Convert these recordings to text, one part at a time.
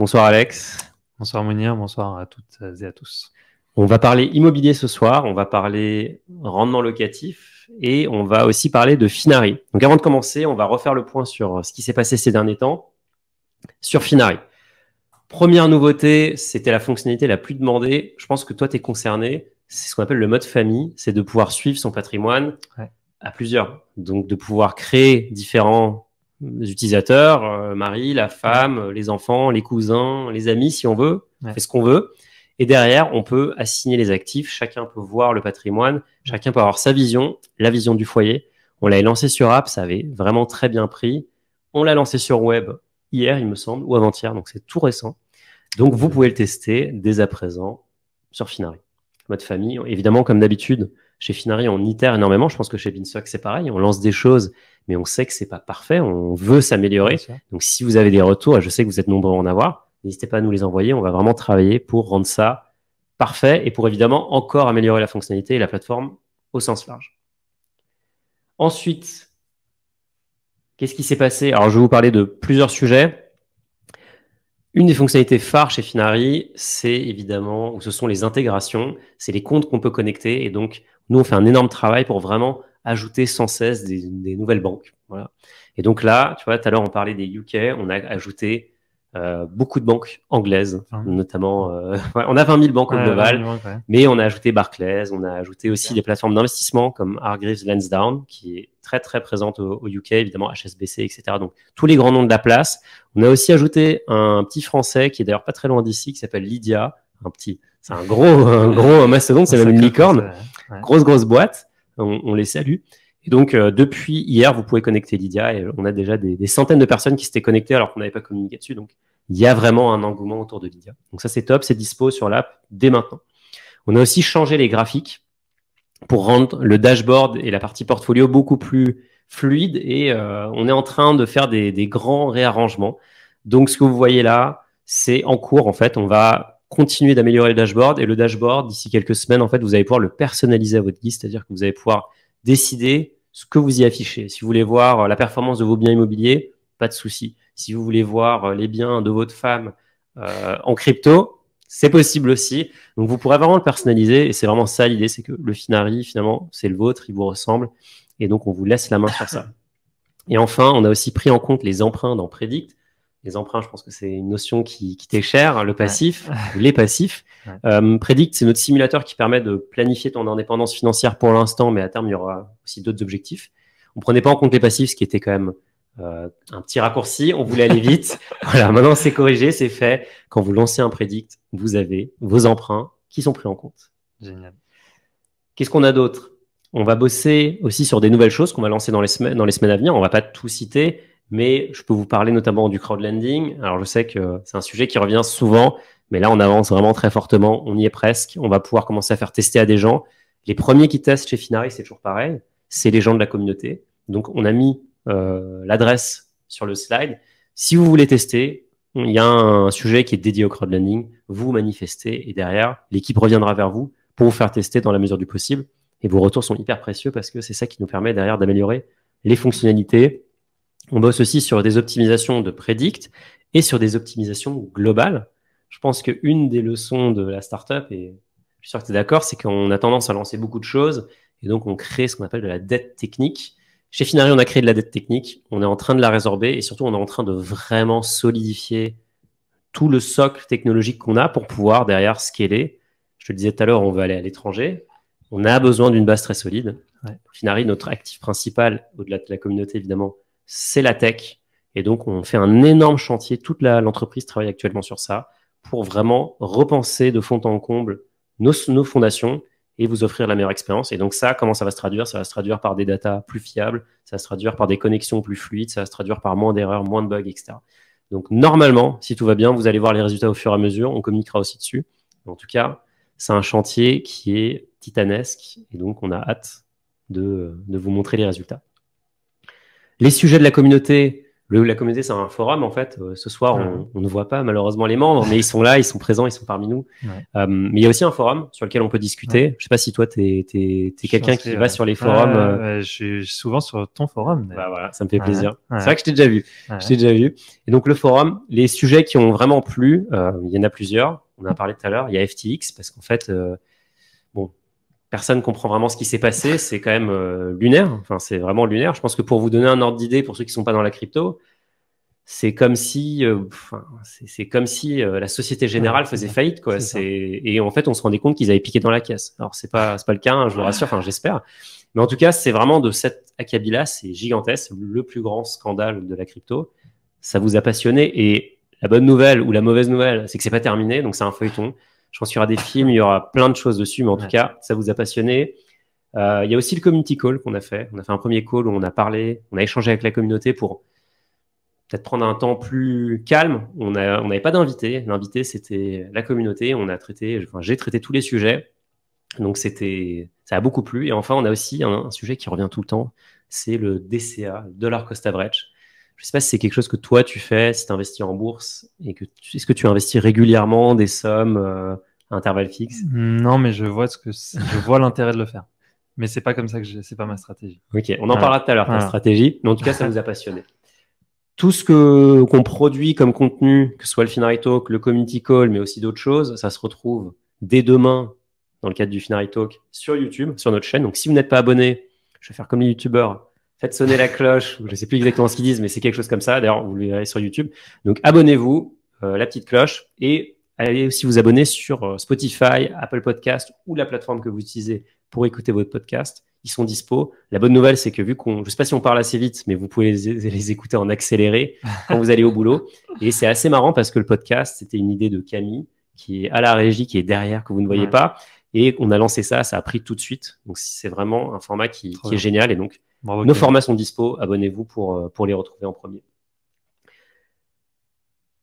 Bonsoir Alex. Bonsoir Mounir, bonsoir à toutes et à tous. On va parler immobilier ce soir, on va parler rendement locatif et on va aussi parler de Finari. Donc avant de commencer, on va refaire le point sur ce qui s'est passé ces derniers temps sur Finari. Première nouveauté, c'était la fonctionnalité la plus demandée. Je pense que toi, tu es concerné. C'est ce qu'on appelle le mode famille, c'est de pouvoir suivre son patrimoine à plusieurs. Donc de pouvoir créer différents utilisateurs, Marie, la femme, les enfants, les cousins, les amis, si on veut, on fait ce qu'on veut. Et derrière, on peut assigner les actifs, chacun peut voir le patrimoine, chacun peut avoir sa vision, la vision du foyer. On l'a lancé sur app, ça avait vraiment très bien pris. On l'a lancé sur web hier, il me semble, ou avant-hier, donc c'est tout récent. Donc vous pouvez le tester dès à présent sur Finari. Mode famille, évidemment, comme d'habitude, chez Finari, on itère énormément. Je pense que chez Beanstalk, c'est pareil. On lance des choses, mais on sait que c'est pas parfait. On veut s'améliorer. Donc, si vous avez des retours, et je sais que vous êtes nombreux à en avoir, n'hésitez pas à nous les envoyer. On va vraiment travailler pour rendre ça parfait et pour évidemment encore améliorer la fonctionnalité et la plateforme au sens large. Ensuite, qu'est-ce qui s'est passé? Alors, je vais vous parler de plusieurs sujets. Une des fonctionnalités phares chez Finari, c'est évidemment, ou ce sont les intégrations, c'est les comptes qu'on peut connecter. Et donc, nous, on fait un énorme travail pour vraiment ajouter sans cesse des nouvelles banques. Voilà. Et donc là, tu vois, tout à l'heure, on parlait des UK, on a ajouté beaucoup de banques anglaises, notamment. On a 20 000 banques au global, mais on a ajouté Barclays, on a ajouté aussi des plateformes d'investissement comme Hargreaves Lansdowne, qui est très, très présente au UK, évidemment, HSBC, etc. Donc, tous les grands noms de la place. On a aussi ajouté un petit français qui est d'ailleurs pas très loin d'ici, qui s'appelle Lydia. C'est un gros mastodonte, c'est même une licorne. Grosse boîte. On les salue. Et donc, depuis hier, vous pouvez connecter Lydia et on a déjà des centaines de personnes qui s'étaient connectées alors qu'on n'avait pas communiqué dessus. Donc, il y a vraiment un engouement autour de Lydia. Donc ça, c'est top, c'est dispo sur l'app dès maintenant. On a aussi changé les graphiques pour rendre le dashboard et la partie portfolio beaucoup plus fluide et on est en train de faire des grands réarrangements. Donc, ce que vous voyez là, c'est en cours, en fait. On va continuer d'améliorer le dashboard et le dashboard, d'ici quelques semaines, en fait, vous allez pouvoir le personnaliser à votre guise, c'est-à-dire que vous allez pouvoir décider ce que vous y affichez. Si vous voulez voir la performance de vos biens immobiliers, pas de souci. Si vous voulez voir les biens de votre femme en crypto, c'est possible aussi. Donc, vous pourrez vraiment le personnaliser et c'est vraiment ça l'idée, c'est que le Finari, finalement, c'est le vôtre, il vous ressemble et donc on vous laisse la main sur ça. Et enfin, on a aussi pris en compte les emprunts dans Predict. Les emprunts, je pense que c'est une notion qui t'est chère, le passif, les passifs. Predict, c'est notre simulateur qui permet de planifier ton indépendance financière pour l'instant, mais à terme, il y aura aussi d'autres objectifs. On prenait pas en compte les passifs, ce qui était quand même un petit raccourci. On voulait aller vite. Voilà, maintenant c'est corrigé, c'est fait. Quand vous lancez un Predict, vous avez vos emprunts qui sont pris en compte. Génial. Qu'est-ce qu'on a d'autre? On va bosser aussi sur des nouvelles choses qu'on va lancer dans les semaines à venir. On va pas tout citer, mais je peux vous parler notamment du crowdlending. Alors, je sais que c'est un sujet qui revient souvent, mais là, on avance vraiment très fortement. On y est presque. On va pouvoir commencer à faire tester à des gens. Les premiers qui testent chez Finari, c'est toujours pareil. C'est les gens de la communauté. Donc, on a mis l'adresse sur le slide. Si vous voulez tester, il y a un sujet qui est dédié au crowdlending. Vous manifestez et derrière, l'équipe reviendra vers vous pour vous faire tester dans la mesure du possible. Et vos retours sont hyper précieux parce que c'est ça qui nous permet derrière d'améliorer les fonctionnalités. On bosse aussi sur des optimisations de Predict et sur des optimisations globales. Je pense qu'une des leçons de la startup, et je suis sûr que tu es d'accord, c'est qu'on a tendance à lancer beaucoup de choses et donc on crée ce qu'on appelle de la dette technique. Chez Finari, on a créé de la dette technique, on est en train de la résorber et surtout on est en train de vraiment solidifier tout le socle technologique qu'on a pour pouvoir derrière scaler. Je te le disais tout à l'heure, on veut aller à l'étranger. On a besoin d'une base très solide. Finari, notre actif principal, au-delà de la communauté évidemment, c'est la tech. Et donc, on fait un énorme chantier. Toute l'entreprise travaille actuellement sur ça pour vraiment repenser de fond en comble nos fondations et vous offrir la meilleure expérience. Et donc ça, comment ça va se traduire? Ça va se traduire par des datas plus fiables, ça va se traduire par des connexions plus fluides, ça va se traduire par moins d'erreurs, moins de bugs, etc. Donc normalement, si tout va bien, vous allez voir les résultats au fur et à mesure. On communiquera aussi dessus. En tout cas, c'est un chantier qui est titanesque et donc on a hâte de vous montrer les résultats. Les sujets de la communauté, La communauté, c'est un forum, en fait. Ce soir, on ne voit pas malheureusement les membres, mais ils sont là, ils sont présents, ils sont parmi nous. Mais il y a aussi un forum sur lequel on peut discuter. Je ne sais pas si toi, tu es quelqu'un qui va sur les forums. Je suis souvent sur ton forum. Bah voilà, ça me fait plaisir. C'est vrai que je t'ai déjà vu. Je t'ai déjà vu. Et donc, le forum, les sujets qui ont vraiment plu, il y en a plusieurs. On en a parlé tout à l'heure. Il y a FTX, parce qu'en fait, personne ne comprend vraiment ce qui s'est passé. C'est quand même lunaire. Enfin, c'est vraiment lunaire. Je pense que pour vous donner un ordre d'idée, pour ceux qui ne sont pas dans la crypto, c'est comme si, la Société Générale faisait faillite, quoi. Et en fait, on se rendait compte qu'ils avaient piqué dans la caisse. Alors, c'est pas le cas, hein, je vous rassure. Enfin, j'espère. Mais en tout cas, c'est vraiment de cet acabit-là. C'est gigantesque. Le plus grand scandale de la crypto. Ça vous a passionné. Et la bonne nouvelle ou la mauvaise nouvelle, c'est que c'est pas terminé. Donc, c'est un feuilleton. Je pense qu'il y aura des films, il y aura plein de choses dessus, mais en tout cas, ça vous a passionné. Il y a aussi le community call qu'on a fait. On a fait un premier call où on a parlé, on a échangé avec la communauté pour peut-être prendre un temps plus calme. On n'avait pas d'invité. L'invité, c'était la communauté. J'ai traité tous les sujets. Donc, ça a beaucoup plu. Et enfin, on a aussi un sujet qui revient tout le temps. C'est le DCA, Dollar Cost Average. Je ne sais pas si c'est quelque chose que toi, tu fais, si tu investis en bourse. Est-ce que tu investis régulièrement des sommes à intervalles fixes? Non, mais je vois l'intérêt de le faire. Mais c'est pas comme ça c'est pas ma stratégie. Ok, on en parlera tout à l'heure, ta stratégie. Mais en tout cas, ça vous a passionné. Tout ce qu'on produit comme contenu, que ce soit le Finary Talk, le Community Call, mais aussi d'autres choses, ça se retrouve dès demain dans le cadre du Finary Talk sur YouTube, sur notre chaîne. Donc, si vous n'êtes pas abonné, je vais faire comme les YouTubeurs. Faites sonner la cloche. Je ne sais plus exactement ce qu'ils disent, mais c'est quelque chose comme ça. D'ailleurs, vous le verrez sur YouTube. Donc, abonnez-vous, la petite cloche, et allez aussi vous abonner sur Spotify, Apple Podcast ou la plateforme que vous utilisez pour écouter votre podcast. Ils sont dispo. La bonne nouvelle, c'est que je ne sais pas si on parle assez vite, mais vous pouvez les écouter en accéléré quand vous allez au boulot. Et c'est assez marrant parce que le podcast, c'était une idée de Camille qui est à la régie, qui est derrière, que vous ne voyez pas. Et on a lancé ça a pris tout de suite. Donc, c'est vraiment un format qui est génial. Et donc, nos formats sont dispo. Abonnez-vous pour les retrouver en premier.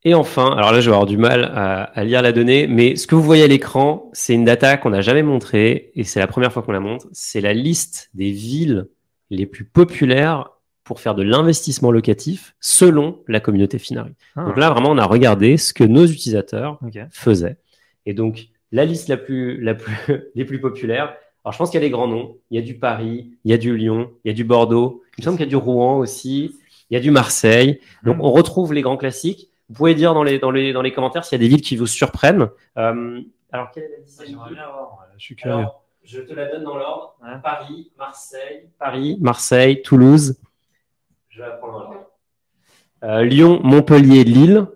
Et enfin, alors là, je vais avoir du mal à lire la donnée, mais ce que vous voyez à l'écran, c'est une data qu'on n'a jamais montrée, et c'est la première fois qu'on la montre. C'est la liste des villes les plus populaires pour faire de l'investissement locatif selon la communauté Finary. Donc là, vraiment, on a regardé ce que nos utilisateurs faisaient. Et donc, la liste les plus populaires, alors je pense qu'il y a des grands noms. Il y a du Paris, il y a du Lyon, il y a du Bordeaux. Il me semble qu'il y a du Rouen aussi. Il y a du Marseille. Donc, on retrouve les grands classiques. Vous pouvez dire dans les commentaires s'il y a des villes qui vous surprennent. Alors, quelle est la liste? J'aimerais bien voir. Je suis curieux. Alors, je te la donne dans l'ordre. Paris, Marseille, Toulouse. Je vais la prendre dans l'ordre. Lyon, Montpellier, Lille,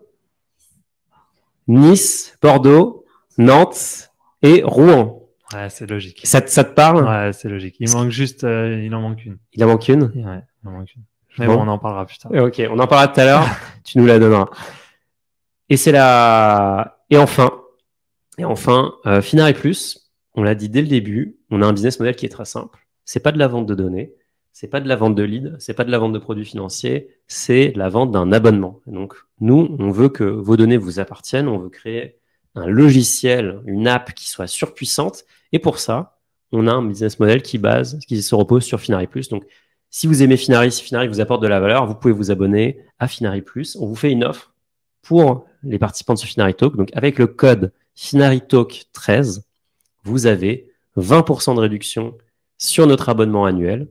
Nice, Bordeaux, Nantes et Rouen. Ouais, c'est logique. Ça te parle? Ouais, c'est logique. Il manque juste, il en manque une. Il en manque une? Ouais, il en manque une. Mais bon, on en parlera plus tard. Ok, on en parlera tout à l'heure. Tu nous la donneras. Et enfin, Finary Plus, on l'a dit dès le début, on a un business model qui est très simple. C'est pas de la vente de données, c'est pas de la vente de leads, c'est pas de la vente de produits financiers, c'est la vente d'un abonnement. Et donc, nous, on veut que vos données vous appartiennent, on veut créer un logiciel, une app qui soit surpuissante. Et pour ça, on a un business model qui se repose sur Finary Plus. Donc, si vous aimez Finary, si Finary vous apporte de la valeur, vous pouvez vous abonner à Finary Plus. On vous fait une offre pour les participants de ce Finary Talk. Donc, avec le code FinaryTalk13, vous avez 20% de réduction sur notre abonnement annuel.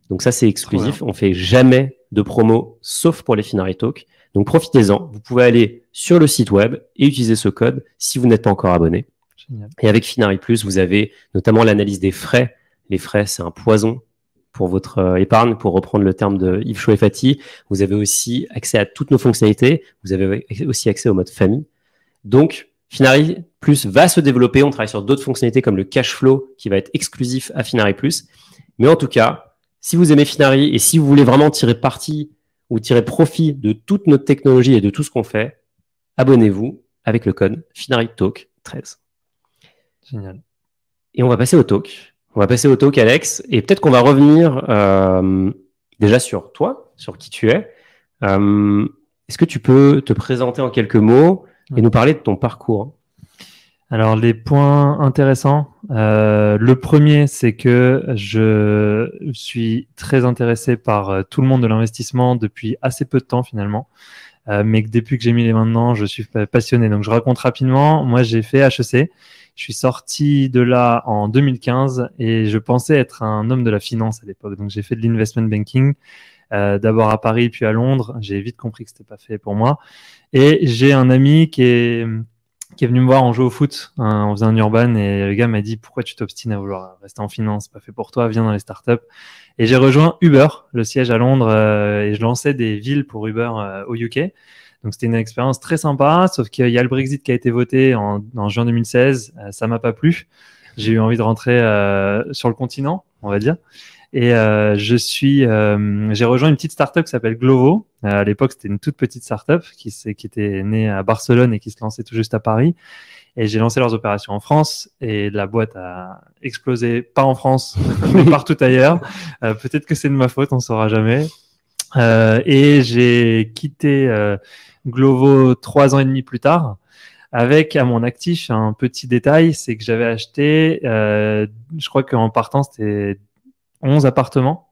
Donc, ça, c'est exclusif. On fait jamais de promo, sauf pour les Finary Talk. Donc, profitez-en. Vous pouvez aller sur le site web et utiliser ce code si vous n'êtes pas encore abonné. Génial. Et avec Finary Plus, vous avez notamment l'analyse des frais. Les frais, c'est un poison pour votre épargne, pour reprendre le terme de Yves Chouefati. Vous avez aussi accès à toutes nos fonctionnalités. Vous avez aussi accès au mode famille. Donc, Finary Plus va se développer. On travaille sur d'autres fonctionnalités comme le cash flow qui va être exclusif à Finary Plus. Mais en tout cas, si vous aimez Finary et si vous voulez vraiment tirer parti ou tirer profit de toute notre technologie et de tout ce qu'on fait, abonnez-vous avec le code FinaryTalk13. Génial. Et on va passer au talk. On va passer au talk, Alex, et peut-être qu'on va revenir déjà sur toi, sur qui tu es. Est-ce que tu peux te présenter en quelques mots et nous parler de ton parcours? Alors, les points intéressants, le premier, c'est que je suis très intéressé par tout le monde de l'investissement depuis assez peu de temps finalement, mais que depuis que j'ai mis les mains dedans, je suis passionné. Donc, je raconte rapidement. Moi, j'ai fait HEC. Je suis sorti de là en 2015 et je pensais être un homme de la finance à l'époque. Donc, j'ai fait de l'investment banking, d'abord à Paris puis à Londres. J'ai vite compris que c'était pas fait pour moi. Et j'ai un ami qui est venu me voir en jouant au foot, hein, on faisait un urban et le gars m'a dit pourquoi tu t'obstines à vouloir rester en finance, pas fait pour toi, viens dans les startups. Et j'ai rejoint Uber, le siège à Londres, et je lançais des villes pour Uber au UK. Donc c'était une expérience très sympa, sauf qu'il y a le Brexit qui a été voté en juin 2016, ça m'a pas plu. J'ai eu envie de rentrer sur le continent, on va dire. Et j'ai rejoint une petite startup qui s'appelle Glovo. À l'époque, c'était une toute petite startup qui était née à Barcelone et qui se lançait tout juste à Paris. Et j'ai lancé leurs opérations en France et la boîte a explosé, pas en France, mais partout ailleurs. Peut-être que c'est de ma faute, on saura jamais. Et j'ai quitté Glovo 3 ans et demi plus tard. Avec à mon actif un petit détail, c'est que j'avais acheté, je crois qu'en partant, c'était 11 appartements.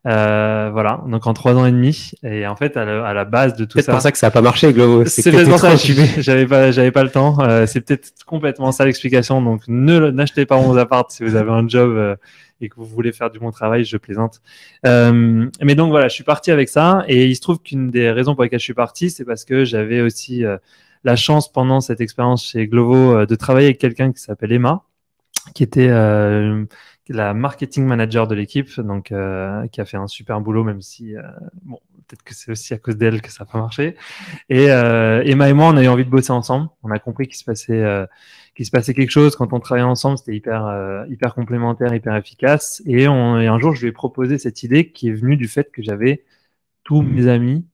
Voilà, donc en 3 ans et demi. Et en fait, à la base de tout Peut-être ça. pour ça que ça n'a pas marché, Glovo. C'est peut-être pour ça. J'avais pas le temps. C'est peut-être complètement ça l'explication. Donc, n'achetez pas 11 apparts si vous avez un job et que vous voulez faire du bon travail. Je plaisante. Mais donc voilà, je suis parti avec ça. Et il se trouve qu'une des raisons pour lesquelles je suis parti, c'est parce que j'avais aussi la chance pendant cette expérience chez Glovo de travailler avec quelqu'un qui s'appelle Emma, qui était la marketing manager de l'équipe, donc qui a fait un super boulot, même si bon, peut-être que c'est aussi à cause d'elle que ça n'a pas marché. Et Emma et moi, on a eu envie de bosser ensemble. On a compris qu'il se passait quelque chose quand on travaillait ensemble. C'était hyper complémentaire, hyper efficace. Et un jour, je lui ai proposé cette idée qui est venue du fait que j'avais tous mes amis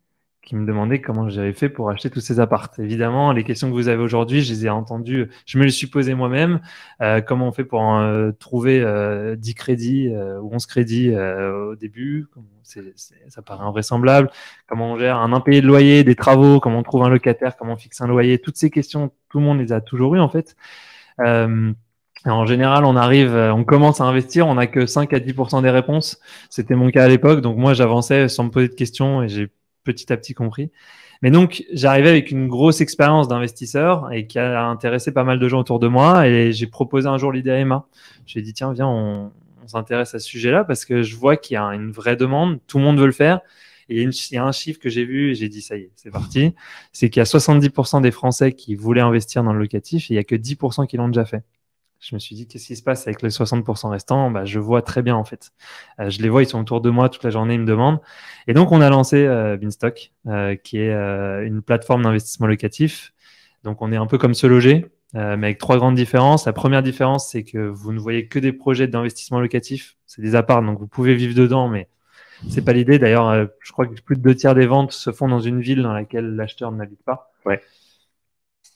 qui me demandaient comment j'avais fait pour acheter tous ces apparts. Évidemment, les questions que vous avez aujourd'hui, je les ai entendues, je me les suis posées moi-même. Comment on fait pour trouver 10 crédits ou 11 crédits au début? Ça paraît invraisemblable. Comment on gère un impayé de loyer, des travaux? Comment on trouve un locataire? Comment on fixe un loyer? Toutes ces questions, tout le monde les a toujours eues en fait. En général, on commence à investir, on n'a que 5 à 10% des réponses. C'était mon cas à l'époque, donc moi j'avançais sans me poser de questions et j'ai petit à petit compris. Mais donc, j'arrivais avec une grosse expérience d'investisseur et qui a intéressé pas mal de gens autour de moi. Et j'ai proposé un jour l'idée à Emma. Je lui ai dit, tiens, viens, on s'intéresse à ce sujet-là parce que je vois qu'il y a une vraie demande. Tout le monde veut le faire. Et il y a un chiffre que j'ai vu et j'ai dit, ça y est, c'est parti. C'est qu'il y a 70% des Français qui voulaient investir dans le locatif et il n'y a que 10% qui l'ont déjà fait. Je me suis dit, qu'est-ce qui se passe avec les 60% restants? Bah, je vois très bien, en fait. Je les vois, ils sont autour de moi toute la journée, ils me demandent. Et donc, on a lancé Beanstalk, qui est une plateforme d'investissement locatif. Donc, on est un peu comme Se Loger, mais avec 3 grandes différences. La première différence, c'est que vous ne voyez que des projets d'investissement locatif. C'est des apparts, donc vous pouvez vivre dedans, mais c'est pas l'idée. D'ailleurs, je crois que plus de 2 tiers des ventes se font dans une ville dans laquelle l'acheteur n'habite pas. Ouais.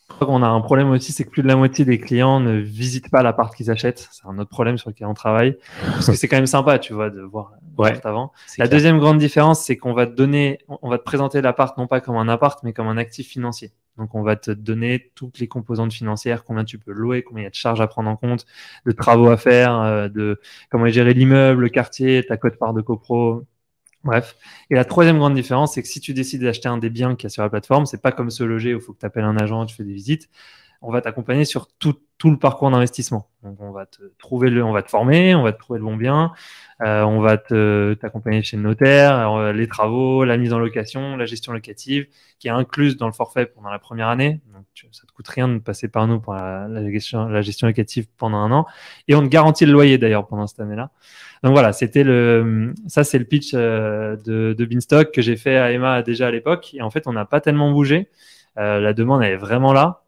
Je crois qu'on a un problème aussi, c'est que plus de la moitié des clients ne visitent pas l'appart qu'ils achètent. C'est un autre problème sur lequel on travaille. Parce que c'est quand même sympa, tu vois, de voir l'appart avant. La deuxième grande différence, c'est qu'on va te présenter l'appart non pas comme un appart, mais comme un actif financier. Donc, on va te donner toutes les composantes financières, combien tu peux louer, combien il y a de charges à prendre en compte, de travaux à faire, de comment gérer l'immeuble, le quartier, ta quote-part de copro. Bref. Et la troisième grande différence, c'est que si tu décides d'acheter un des biens qu'il y a sur la plateforme, c'est pas comme Se Loger où il faut que tu appelles un agent, tu fais des visites. On va t'accompagner sur tout le parcours d'investissement. Donc, on va te former, on va te trouver le bon bien, on va t'accompagner chez le notaire, les travaux, la mise en location, la gestion locative, qui est incluse dans le forfait pendant la première année. Donc, ça te coûte rien de passer par nous pour la gestion locative pendant 1 an. Et on te garantit le loyer d'ailleurs pendant cette année-là. Donc voilà, ça c'est le pitch de Beanstalk que j'ai fait à Emma déjà à l'époque. Et en fait, on n'a pas tellement bougé. La demande elle est vraiment là.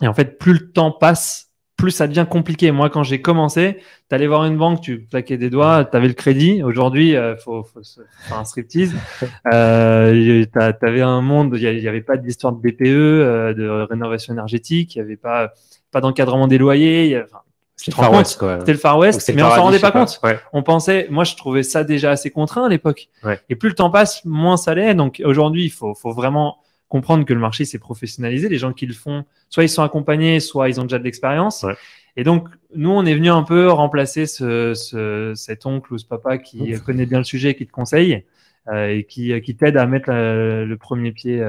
Et en fait, plus le temps passe, plus ça devient compliqué. Moi, quand j'ai commencé, t'allais voir une banque, tu claquais des doigts, t'avais le crédit. Aujourd'hui, faut faire un striptease. T'avais un monde, il y avait pas d'histoire de BPE, de rénovation énergétique, il y avait pas d'encadrement des loyers. C'était le Far West, quoi. C'était le Far West, mais on s'en rendait pas compte. Ouais. On pensait, moi, je trouvais ça déjà assez contraint à l'époque. Ouais. Et plus le temps passe, moins ça l'est. Donc aujourd'hui, il faut vraiment comprendre que le marché s'est professionnalisé. Les gens qui le font, soit ils sont accompagnés, soit ils ont déjà de l'expérience. Ouais. Et donc, nous, on est venu un peu remplacer cet oncle ou ce papa qui connaît bien le sujet, qui te conseille et qui t'aide à mettre le premier pied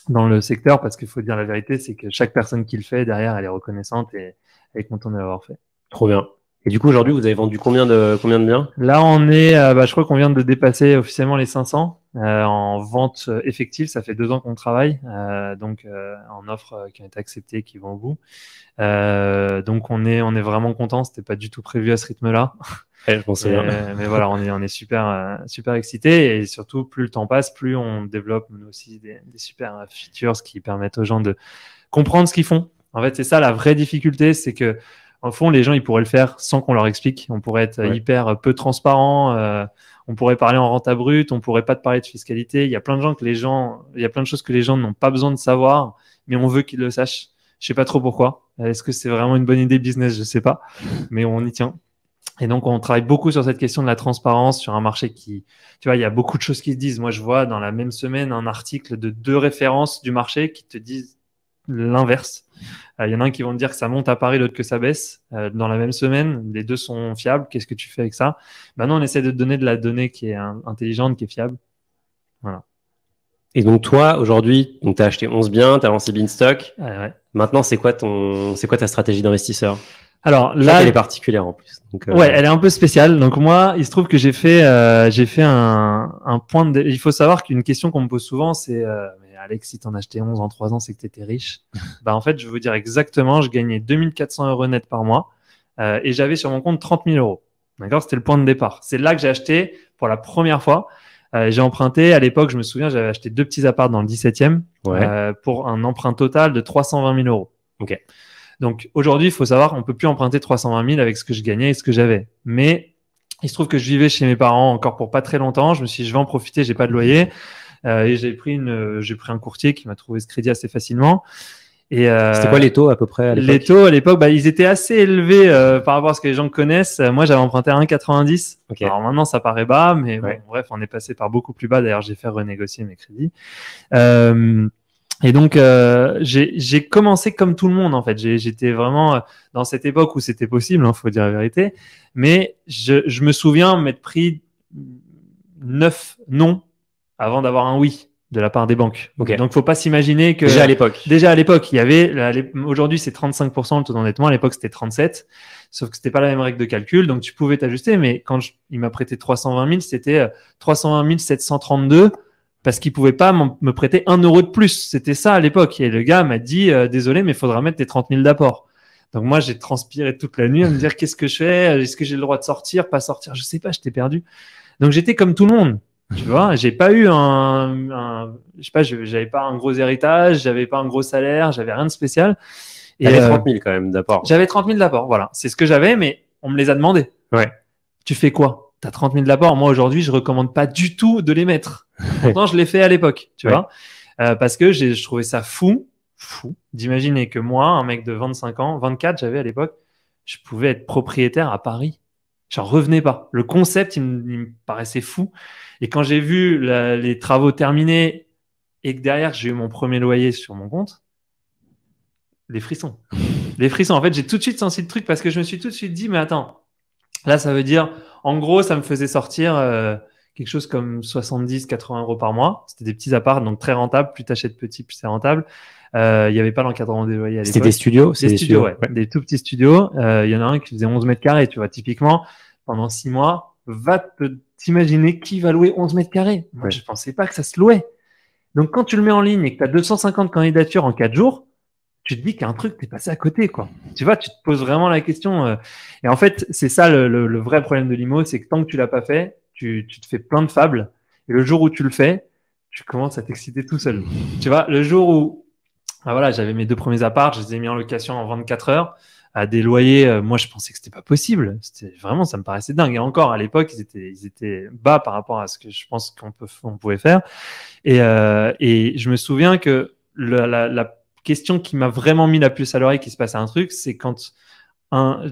dans le secteur, parce qu'il faut dire la vérité, c'est que chaque personne qui le fait, derrière, elle est reconnaissante et elle est contente de l'avoir fait. Trop bien. Et du coup, aujourd'hui, vous avez vendu combien de biens? Là, on est, je crois qu'on vient de dépasser officiellement les 500 en vente effective. Ça fait 2 ans qu'on travaille, donc en offres qui ont été acceptées, qui vont au bout. Donc on est vraiment content. C'était pas du tout prévu à ce rythme-là. Ouais, je pensais bien. Mais voilà, on est super excités, et surtout plus le temps passe, plus on développe nous aussi des super features qui permettent aux gens de comprendre ce qu'ils font. En fait, c'est ça la vraie difficulté, c'est que en fond, les gens, ils pourraient le faire sans qu'on leur explique. On pourrait être hyper peu transparent. On pourrait parler en renta brute. On pourrait pas te parler de fiscalité. Il y a plein de choses que les gens n'ont pas besoin de savoir, mais on veut qu'ils le sachent. Je sais pas trop pourquoi. Est-ce que c'est vraiment une bonne idée business? Je sais pas, mais on y tient. Et donc, on travaille beaucoup sur cette question de la transparence sur un marché qui, tu vois, il y a beaucoup de choses qui se disent. Moi, je vois dans la même semaine un article de 2 références du marché qui te disent l'inverse. Il y en a un qui vont te dire que ça monte à Paris, l'autre que ça baisse dans la même semaine. Les deux sont fiables. Qu'est-ce que tu fais avec ça? Maintenant, on essaie de te donner de la donnée qui est intelligente, qui est fiable. Voilà. Et donc, toi, aujourd'hui, tu as acheté 11 biens, tu as lancé Beanstalk. Ouais. Maintenant, c'est quoi ta stratégie d'investisseur? Alors là, elle est particulière en plus. Donc, ouais, elle est un peu spéciale. Donc moi, il se trouve que j'ai fait un point de. Il faut savoir qu'une question qu'on me pose souvent, c'est mais Alex, si t'en achetais 11 en 3 ans, c'est que t'étais riche. En fait, je vais vous dire exactement, je gagnais 2400 € net par mois et j'avais sur mon compte 30 000 €. D'accord, c'était le point de départ. C'est là que j'ai acheté pour la première fois. J'ai emprunté à l'époque, je me souviens, j'avais acheté 2 petits apparts dans le 17e pour un emprunt total de 320 000 €. Ok. Donc aujourd'hui, il faut savoir, on peut plus emprunter 320 000 avec ce que je gagnais et ce que j'avais. Mais il se trouve que je vivais chez mes parents encore pour pas très longtemps. Je me suis dit, je vais en profiter, j'ai pas de loyer. Et j'ai pris un courtier qui m'a trouvé ce crédit assez facilement. Et c'était quoi les taux à peu près à l'époque? Les taux à l'époque, ils étaient assez élevés par rapport à ce que les gens connaissent. Moi, j'avais emprunté à 1,90. Okay. Alors maintenant, ça paraît bas, mais bon, bref, on est passé par beaucoup plus bas. D'ailleurs, j'ai fait renégocier mes crédits. Et donc, j'ai commencé comme tout le monde, en fait. J'étais vraiment dans cette époque où c'était possible, faut dire la vérité. Mais je me souviens m'être pris 9 non avant d'avoir un oui de la part des banques. Okay. Donc, faut pas s'imaginer que… Déjà à l'époque, il y avait… Aujourd'hui, c'est 35% le taux d'endettement. À l'époque, c'était 37%. Sauf que c'était pas la même règle de calcul. Donc, tu pouvais t'ajuster. Mais quand il m'a prêté 320 000, c'était 320 732 parce qu'il pouvait pas me prêter 1 € de plus. C'était ça à l'époque. Et le gars m'a dit, désolé, mais il faudra mettre tes 30 000 d'apport. Donc, moi, j'ai transpiré toute la nuit à me dire, qu'est-ce que je fais? Est-ce que j'ai le droit de sortir, pas sortir? Je sais pas, j'étais perdu. Donc, j'étais comme tout le monde. Tu vois, j'ai pas eu je sais pas, j'avais pas un gros héritage, j'avais pas un gros salaire, j'avais rien de spécial. Et j'avais 30 000 quand même d'apport. J'avais 30 000 d'apport, voilà. C'est ce que j'avais, mais on me les a demandés. Ouais. Tu fais quoi? T'as 30 000 d'apport. Moi, aujourd'hui, je recommande pas du tout de les mettre. Pourtant, je l'ai fait à l'époque, tu vois. Parce que je trouvais ça fou d'imaginer que moi, un mec de 25 ans, 24, j'avais à l'époque, je pouvais être propriétaire à Paris. J'en revenais pas. Le concept, il me paraissait fou. Et quand j'ai vu les travaux terminés et que derrière, j'ai eu mon premier loyer sur mon compte, les frissons. Les frissons. En fait, j'ai tout de suite senti le truc parce que je me suis tout de suite dit, mais attends, là, ça veut dire, en gros, ça me faisait sortir quelque chose comme 70-80 € par mois. C'était des petits apparts, donc très rentables. Plus tu achètes petit, plus c'est rentable. Il n'y avait pas l'encadrement des loyers à l'époque. C'était des studios? Des studios, ouais. Des tout petits studios. Il y en a un qui faisait 11 mètres carrés, tu vois. Typiquement, pendant 6 mois, t'imaginer qui va louer 11 mètres carrés. Moi, je pensais pas que ça se louait. Donc, quand tu le mets en ligne et que tu as 250 candidatures en 4 jours, tu te dis qu'il y a un truc, t'es passé à côté, quoi. Tu vois, tu te poses vraiment la question. Et en fait, c'est ça le vrai problème de l'IMO, c'est que tant que tu l'as pas fait, tu te fais plein de fables. Et le jour où tu le fais, tu commences à t'exciter tout seul. Tu vois, le jour où, voilà, j'avais mes 2 premiers apparts, je les ai mis en location en 24 heures à des loyers. Moi, je pensais que c'était pas possible. C'était vraiment, ça me paraissait dingue. Et encore, à l'époque, ils étaient bas par rapport à ce que je pense qu'on pouvait faire. Et je me souviens que la question qui m'a vraiment mis la puce à l'oreille qu'il se passait un truc, c'est quand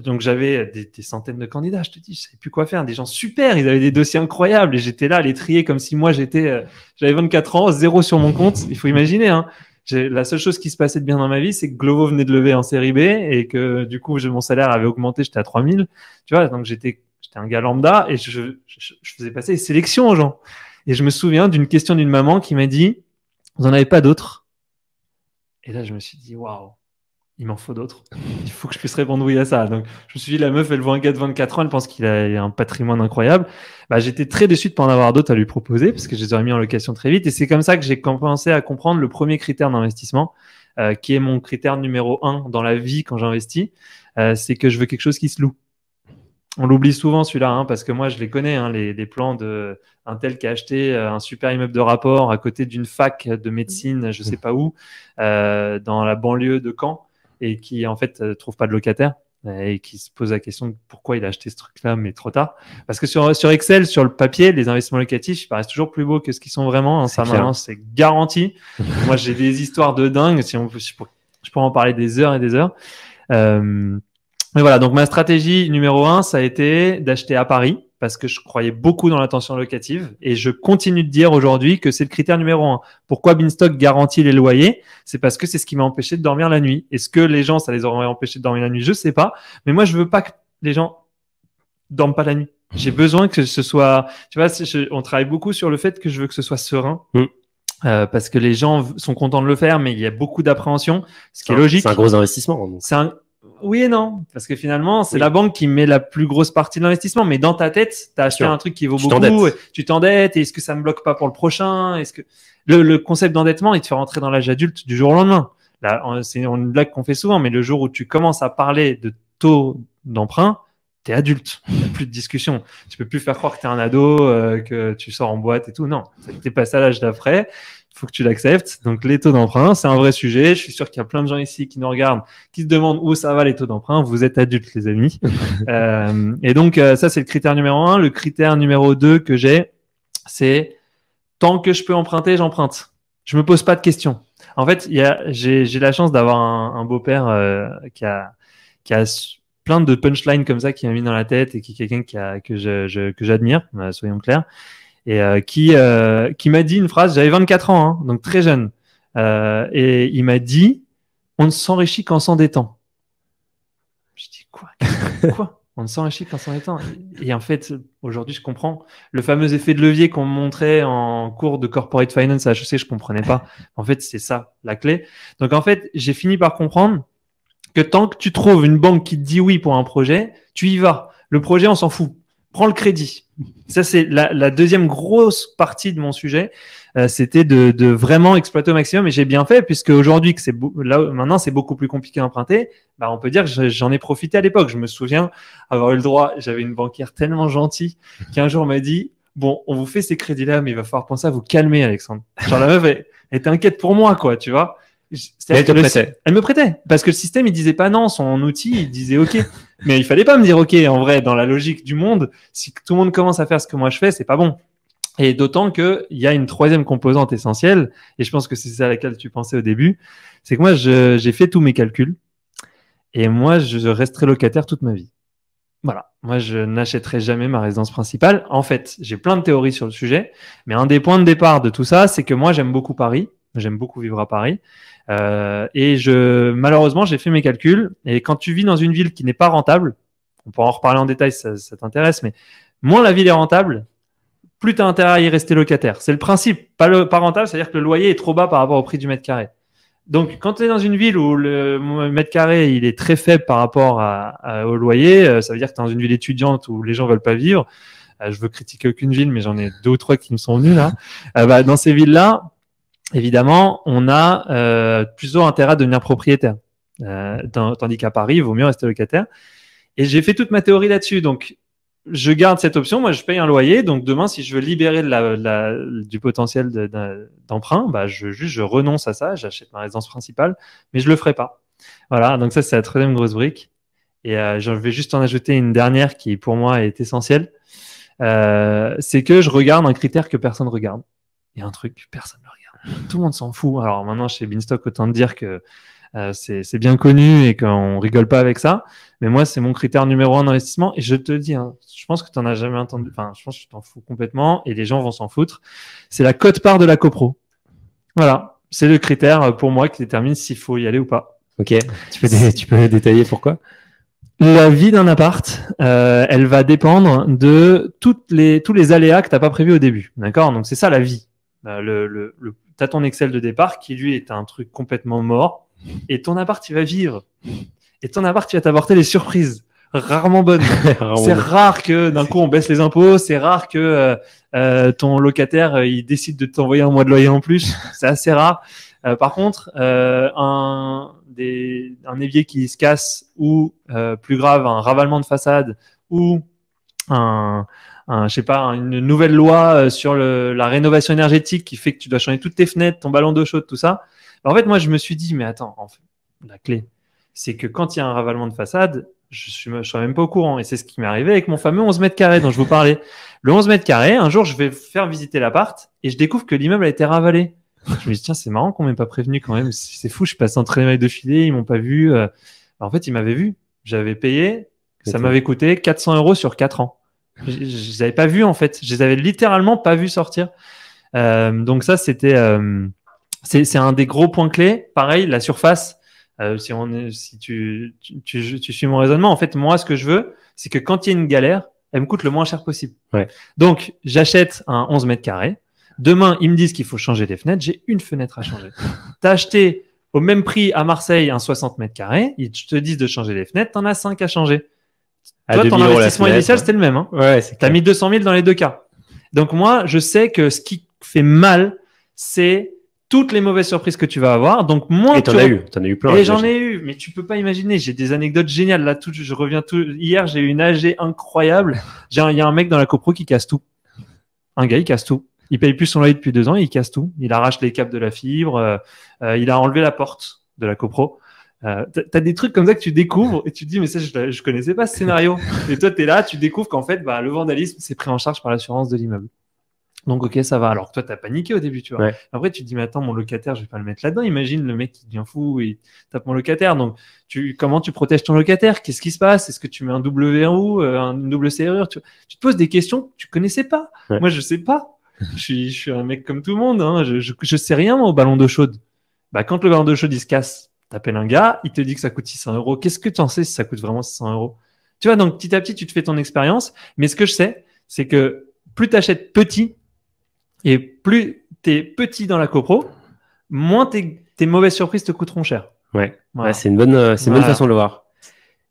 Donc j'avais des centaines de candidats, je te dis, je savais plus quoi faire. Des gens super, ils avaient des dossiers incroyables et j'étais là à les trier comme si moi j'avais 24 ans, zéro sur mon compte. Il faut imaginer, hein. La seule chose qui se passait de bien dans ma vie, c'est que Glovo venait de lever en série B et que du coup mon salaire avait augmenté, j'étais à 3000. Tu vois, donc j'étais un gars lambda et je faisais passer des sélections aux gens. Et je me souviens d'une question d'une maman qui m'a dit, vous en avez pas d'autres? Et là je me suis dit, waouh. Il m'en faut d'autres. Il faut que je puisse répondre oui à ça. Donc, je me suis dit, la meuf, elle voit un gars de 24 ans, elle pense qu'il a un patrimoine incroyable. Bah, j'étais très déçu de pas en avoir d'autres à lui proposer parce que je les aurais mis en location très vite. Et c'est comme ça que j'ai commencé à comprendre le premier critère d'investissement, qui est mon critère numéro 1 dans la vie quand j'investis. C'est que je veux quelque chose qui se loue. On l'oublie souvent celui-là, hein, parce que moi, je les connais, hein, les plans de un tel qui a acheté un super immeuble de rapport à côté d'une fac de médecine, je sais pas où, dans la banlieue de Caen, et qui en fait trouve pas de locataire et qui se pose la question de pourquoi il a acheté ce truc-là, mais trop tard. Parce que sur Excel, sur le papier, les investissements locatifs, ils paraissent toujours plus beaux que ce qu'ils sont vraiment. Hein, ça, maintenant, c'est garanti. Moi, j'ai des histoires de dingue. Je pourrais en parler des heures et des heures. Mais voilà, donc ma stratégie numéro 1, ça a été d'acheter à Paris parce que je croyais beaucoup dans la tension locative et je continue de dire aujourd'hui que c'est le critère numéro 1. Pourquoi Beanstalk garantit les loyers? C'est parce que c'est ce qui m'a empêché de dormir la nuit. Est-ce que les gens, ça les aurait empêchés de dormir la nuit? Je sais pas. Mais moi, je veux pas que les gens dorment pas la nuit. J'ai besoin que ce soit, tu vois, on travaille beaucoup sur le fait que je veux que ce soit serein. Parce que les gens sont contents de le faire, mais il y a beaucoup d'appréhension, ce qui est logique. C'est un gros investissement. Donc. Oui et non, parce que finalement, c'est la banque qui met la plus grosse partie de l'investissement, mais dans ta tête, tu as acheté un truc qui vaut beaucoup, tu t'endettes, et est-ce que ça me bloque pas pour le prochain? Est-ce que le concept d'endettement, il te fait rentrer dans l'âge adulte du jour au lendemain. Là, c'est une blague qu'on fait souvent, mais le jour où tu commences à parler de taux d'emprunt, t'es adulte, il n'y a plus de discussion. Tu peux plus faire croire que t'es un ado, que tu sors en boîte et tout. Non, t'es passé à l'âge d'après. Il faut que tu l'acceptes. Donc, les taux d'emprunt, c'est un vrai sujet. Je suis sûr qu'il y a plein de gens ici qui nous regardent, qui se demandent où ça va les taux d'emprunt. Vous êtes adultes, les amis. Et donc, ça, c'est le critère numéro 1. Le critère numéro 2 que j'ai, c'est tant que je peux emprunter, j'emprunte. Je me pose pas de questions. En fait, j'ai la chance d'avoir un beau-père qui a plein de punchlines comme ça qui m'a mis dans la tête et qui est quelqu'un que j'admire, soyons clairs. Et qui m'a dit une phrase, j'avais 24 ans, hein, donc très jeune, et il m'a dit, on ne s'enrichit qu'en s'endettant. Je dis quoi? On ne s'enrichit qu'en s'endettant. Et en fait, aujourd'hui, je comprends le fameux effet de levier qu'on me montrait en cours de corporate finance à HEC, je comprenais pas. En fait, c'est ça la clé. Donc en fait, j'ai fini par comprendre que tant que tu trouves une banque qui te dit oui pour un projet, tu y vas. Le projet, on s'en fout. Prends le crédit. Ça, c'est la deuxième grosse partie de mon sujet. C'était de vraiment exploiter au maximum. Et j'ai bien fait, puisque aujourd'hui, maintenant, c'est beaucoup plus compliqué d'emprunter. Bah, on peut dire que j'en ai profité à l'époque. Je me souviens avoir eu le droit. J'avais une banquière tellement gentille qui un jour m'a dit, bon, on vous fait ces crédits-là, mais il va falloir penser à vous calmer, Alexandre. Genre, la meuf, elle était inquiète pour moi, quoi, tu vois. Elle te prêtait. Elle me prêtait. Parce que le système, il disait pas non. Son outil, il disait OK. Mais il fallait pas me dire OK. En vrai, dans la logique du monde, si tout le monde commence à faire ce que moi je fais, c'est pas bon. Et d'autant qu'il y a une troisième composante essentielle, et je pense que c'est ça à laquelle tu pensais au début, c'est que moi, j'ai fait tous mes calculs. Et moi, je resterai locataire toute ma vie. Voilà. Moi, je n'achèterai jamais ma résidence principale. En fait, j'ai plein de théories sur le sujet. Mais un des points de départ de tout ça, c'est que moi, j'aime beaucoup Paris. J'aime beaucoup vivre à Paris. Et malheureusement, j'ai fait mes calculs. Et quand tu vis dans une ville qui n'est pas rentable, on pourra en reparler en détail si ça t'intéresse, mais moins la ville est rentable, plus tu as intérêt à y rester locataire. C'est le principe. Pas rentable, c'est-à-dire que le loyer est trop bas par rapport au prix du mètre carré. Donc, quand tu es dans une ville où le mètre carré il est très faible par rapport au loyer, ça veut dire que tu es dans une ville étudiante où les gens veulent pas vivre. Je veux critiquer aucune ville, mais j'en ai 2 ou 3 qui me sont venus là. Dans ces villes-là, évidemment, on a plutôt intérêt à devenir propriétaire. Tandis qu'à Paris, il vaut mieux rester locataire. Et j'ai fait toute ma théorie là-dessus. Donc, je garde cette option. Moi, je paye un loyer. Donc, demain, si je veux libérer du potentiel d'emprunt, bah, je renonce à ça. J'achète ma résidence principale, mais je le ferai pas. Voilà. Donc, ça, c'est la troisième grosse brique. Et je vais juste en ajouter une dernière qui, pour moi, est essentielle. C'est que je regarde un critère que personne regarde. Il y a un truc, personne ne le regarde. Tout le monde s'en fout. Alors maintenant, chez Beanstalk, autant te dire que C'est bien connu et qu'on rigole pas avec ça. Mais moi, c'est mon critère numéro 1 d'investissement. Et je te dis, hein, je pense que tu n'en as jamais entendu. Enfin, je pense que tu t'en fous complètement et les gens vont s'en foutre. C'est la quote-part de la copro. Voilà. C'est le critère pour moi qui détermine s'il faut y aller ou pas. Ok. Tu peux détailler pourquoi? La vie d'un appart, elle va dépendre de tous les aléas que tu n'as pas prévus au début. D'accord? Donc, c'est ça la vie. Tu as ton Excel de départ qui, lui, est un truc complètement mort. Et ton appart, il va vivre. Et ton appart, il va t'apporter des surprises rarement bonnes. C'est rare que d'un coup, on baisse les impôts. C'est rare que ton locataire, il décide de t'envoyer un mois de loyer en plus. C'est assez rare. Par contre, un évier qui se casse ou, plus grave, un ravalement de façade ou je sais pas, une nouvelle loi sur la rénovation énergétique qui fait que tu dois changer toutes tes fenêtres, ton ballon d'eau chaude, tout ça. En fait, moi, je me suis dit, mais attends, en fait, la clé, c'est que quand il y a un ravalement de façade, je ne serais même pas au courant. Et c'est ce qui m'est arrivé avec mon fameux 11 mètres carrés dont je vous parlais. Le 11 mètres carrés, un jour, je vais faire visiter l'appart et je découvre que l'immeuble a été ravalé. Je me dis, tiens, c'est marrant qu'on m'ait pas prévenu quand même. C'est fou, je passe entre les mailles de filet, ils m'ont pas vu. En fait, ils m'avaient vu. J'avais payé. Ça m'avait coûté 400 € sur 4 ans. Je les avais pas vus, en fait. Je les avais littéralement pas vus sortir. Donc ça, c'était... c'est un des gros points clés. Pareil, la surface. Si tu suis mon raisonnement, en fait, moi, ce que je veux, c'est que quand il y a une galère, elle me coûte le moins cher possible. Ouais. Donc, j'achète un 11 mètres carrés. Demain, ils me disent qu'il faut changer les fenêtres. J'ai une fenêtre à changer. Tu as acheté au même prix à Marseille un 60 mètres carrés. Ils te disent de changer les fenêtres. Tu en as 5 à changer. Toi, ton investissement initial, c'était le même. Hein. Ouais, tu as mis 200 000 dans les deux cas. Donc, moi, je sais que ce qui fait mal, c'est toutes les mauvaises surprises que tu vas avoir. Donc, moins et t'en as eu plein. Et j'en ai eu, mais tu peux pas imaginer. J'ai des anecdotes géniales. Là, je reviens hier, j'ai eu une AG incroyable. Il y a un mec dans la copro qui casse tout. Un gars, il casse tout. Il paye plus son loyer depuis 2 ans, il casse tout. Il arrache les câbles de la fibre. Il a enlevé la porte de la copro. T'as des trucs comme ça que tu découvres et tu te dis, mais ça, je connaissais pas ce scénario. Et toi, t'es là, tu découvres qu'en fait, le vandalisme, c'est pris en charge par l'assurance de l'immeuble. Donc, ok, ça va. Alors que toi, t'as paniqué au début, tu vois. Ouais. Après, tu te dis, mais attends, mon locataire, je vais pas le mettre là-dedans. Imagine le mec qui devient fou et tape mon locataire. Donc, comment tu protèges ton locataire? Qu'est-ce qui se passe? Est-ce que tu mets un double verrou, une double serrure? Tu te poses des questions que tu connaissais pas. Ouais. Moi, je sais pas. Je suis un mec comme tout le monde. Hein. Je sais rien moi, au ballon d'eau chaude. Quand le ballon d'eau chaude, il se casse, t'appelles un gars, il te dit que ça coûte 600 €. Qu'est-ce que tu en sais si ça coûte vraiment 600 €? Tu vois, donc petit à petit, tu te fais ton expérience. Mais ce que je sais, c'est que plus tu achètes petit, et plus tu es petit dans la copro, moins tes mauvaises surprises te coûteront cher. Ouais, voilà. Ouais, c'est une bonne façon de le voir.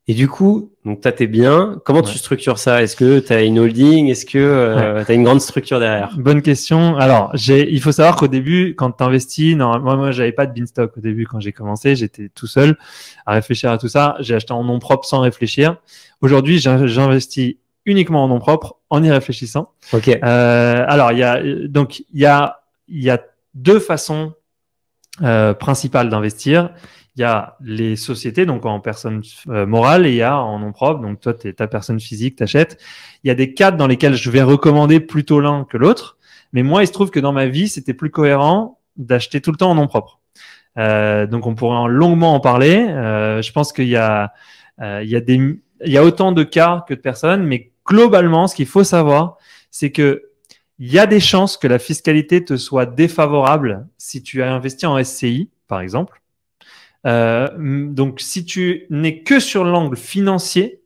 Et du coup, donc t'as tes biens. Comment tu structures ça? Est-ce que tu as une holding? Est-ce que tu as une grande structure derrière? Bonne question. Alors, il faut savoir qu'au début, quand tu investis, moi, j'avais pas de Beanstalk au début quand j'ai commencé. J'étais tout seul à réfléchir à tout ça. J'ai acheté en nom propre sans réfléchir. Aujourd'hui, j'investis uniquement en nom propre, en y réfléchissant. Ok. Alors, il y a 2 façons principales d'investir. Il y a les sociétés, donc en personne morale, et il y a en nom propre. Donc, toi, tu es ta personne physique, t'achètes. Il y a des cadres dans lesquels je vais recommander plutôt l'un que l'autre. Mais moi, il se trouve que dans ma vie, c'était plus cohérent d'acheter tout le temps en nom propre. Donc, on pourrait longuement en parler. Je pense qu'il y a autant de cas que de personnes, mais globalement, ce qu'il faut savoir, c'est que il y a des chances que la fiscalité te soit défavorable si tu as investi en SCI, par exemple. Donc, si tu n'es que sur l'angle financier,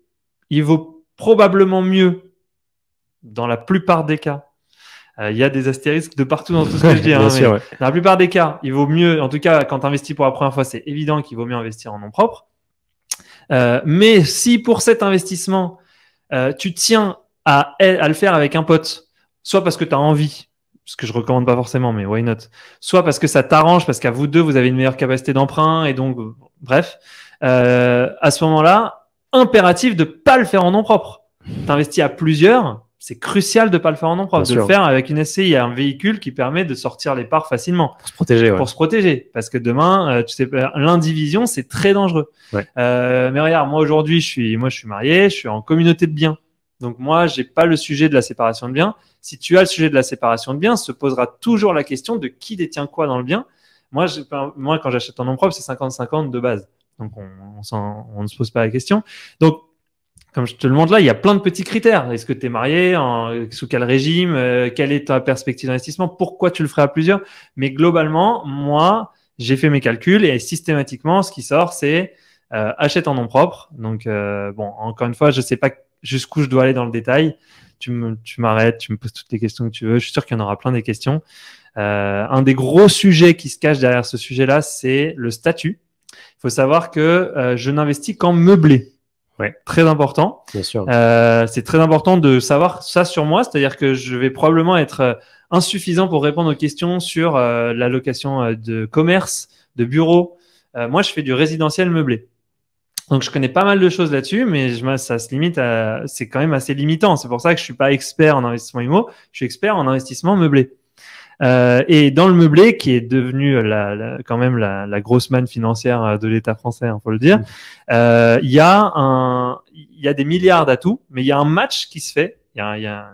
il vaut probablement mieux, dans la plupart des cas. Il y a des astérisques de partout dans tout ce que je dis. Hein, sûr, ouais. Dans la plupart des cas, il vaut mieux, en tout cas, quand tu investis pour la première fois, c'est évident qu'il vaut mieux investir en nom propre. Mais si pour cet investissement, tu tiens à le faire avec un pote, soit parce que tu as envie, ce que je recommande pas forcément, mais why not, soit parce que ça t'arrange, parce qu'à vous deux, vous avez une meilleure capacité d'emprunt, et donc, bref, à ce moment-là, impératif de pas le faire en nom propre. T'investis à plusieurs, c'est crucial de pas le faire en nom propre, le faire avec une SCI, un véhicule qui permet de sortir les parts facilement. Pour se protéger, ouais. Pour se protéger, parce que demain, tu sais, l'indivision, c'est très dangereux. Ouais. Mais regarde, moi aujourd'hui, je suis marié, je suis en communauté de biens. Donc moi, j'ai pas le sujet de la séparation de biens. Si tu as le sujet de la séparation de biens, se posera toujours la question de qui détient quoi dans le bien. Moi, quand j'achète en nom propre, c'est 50-50 de base. Donc, on ne se pose pas la question. Donc, comme je te le montre là, il y a plein de petits critères. Est-ce que tu es marié? Sous quel régime? Quelle est ta perspective d'investissement? Pourquoi tu le ferais à plusieurs? Mais globalement, moi, j'ai fait mes calculs et systématiquement, ce qui sort, c'est achète en nom propre. Donc, bon, encore une fois, je sais pas jusqu'où je dois aller dans le détail. Tu m'arrêtes, tu me poses toutes les questions que tu veux. Je suis sûr qu'il y en aura plein des questions. Un des gros sujets qui se cache derrière ce sujet-là, c'est le statut. Il faut savoir que je n'investis qu'en meublé. Ouais. Très important. Bien sûr. C'est très important de savoir ça sur moi, c'est-à-dire que je vais probablement être insuffisant pour répondre aux questions sur la location de commerce, de bureau. Moi, je fais du résidentiel meublé. Donc, je connais pas mal de choses là-dessus, mais ça se limite c'est quand même assez limitant. C'est pour ça que je suis pas expert en investissement immo, je suis expert en investissement meublé. Et dans le meublé, qui est devenu quand même la grosse manne financière de l'État français, faut le dire, il y a des milliards d'atouts, mais il y a un match qui se fait. Il y a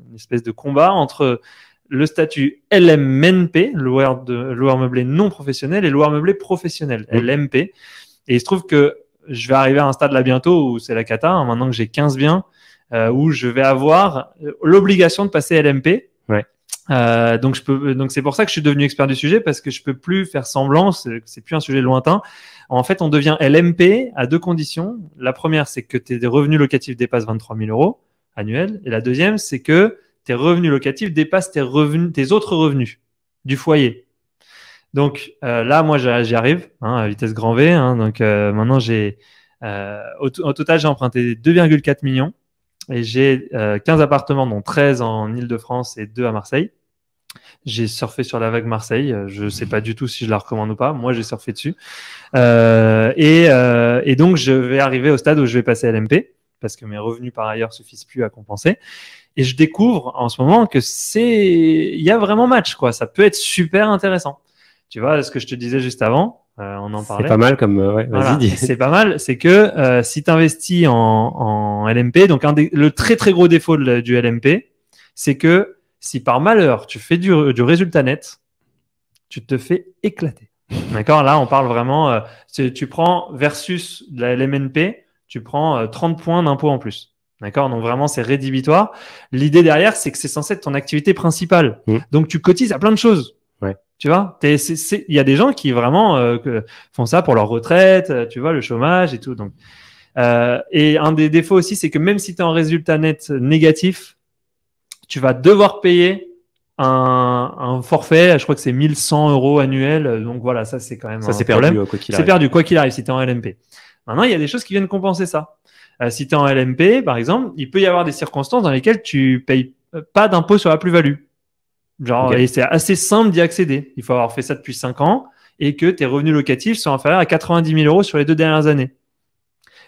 une espèce de combat entre le statut LMNP, loueur meublé non professionnel, et loueur meublé professionnel, LMP. Et il se trouve que je vais arriver à un stade là bientôt où c'est la cata, maintenant que j'ai 15 biens, où je vais avoir l'obligation de passer LMP. Ouais. Donc c'est pour ça que je suis devenu expert du sujet, parce que je peux plus faire semblant, c'est plus un sujet lointain. En fait, on devient LMP à 2 conditions. La première, c'est que tes revenus locatifs dépassent 23 000 euros annuels, et la deuxième, c'est que tes revenus locatifs dépassent tes autres revenus du foyer. Donc là, moi, j'y arrive à vitesse grand V. Donc maintenant, au total, j'ai emprunté 2,4 millions et j'ai 15 appartements, dont 13 en Île-de-France et 2 à Marseille. J'ai surfé sur la vague Marseille. Je sais pas du tout si je la recommande ou pas. Moi, j'ai surfé dessus. Et donc, je vais arriver au stade où je vais passer LMP, parce que mes revenus par ailleurs suffisent plus à compenser. Et je découvre en ce moment que il y a vraiment match, quoi. Ça peut être super intéressant. Tu vois, ce que je te disais juste avant, on en parlait. C'est pas mal comme, ouais, voilà, vas-y, dis. c'est pas mal. C'est que si tu investis en LMP, donc le très très gros défaut du LMP, c'est que si par malheur tu fais du résultat net, tu te fais éclater. D'accord? Là, on parle vraiment, tu prends versus la LMNP, tu prends 30 points d'impôt en plus. D'accord? Donc vraiment, c'est rédhibitoire. L'idée derrière, c'est que c'est censé être ton activité principale. Donc tu cotises à plein de choses. Ouais. Tu vois, il y a des gens qui vraiment font ça pour leur retraite, tu vois, le chômage et tout. Donc, et un des défauts aussi, c'est que même si tu es en résultat net négatif, tu vas devoir payer un forfait. Je crois que c'est 1 100 euros annuels. Donc voilà, ça c'est quand même Ça, un c'est problème. perdu, quoi qu'il C'est arrive. perdu, quoi qu'il arrive, si tu es en LMP. Maintenant, il y a des choses qui viennent compenser ça. Si tu es en LMP, par exemple, il peut y avoir des circonstances dans lesquelles tu payes pas d'impôt sur la plus-value. Genre, Okay. Et c'est assez simple d'y accéder. Il faut avoir fait ça depuis 5 ans et que tes revenus locatifs sont inférieurs à 90 000 euros sur les 2 dernières années.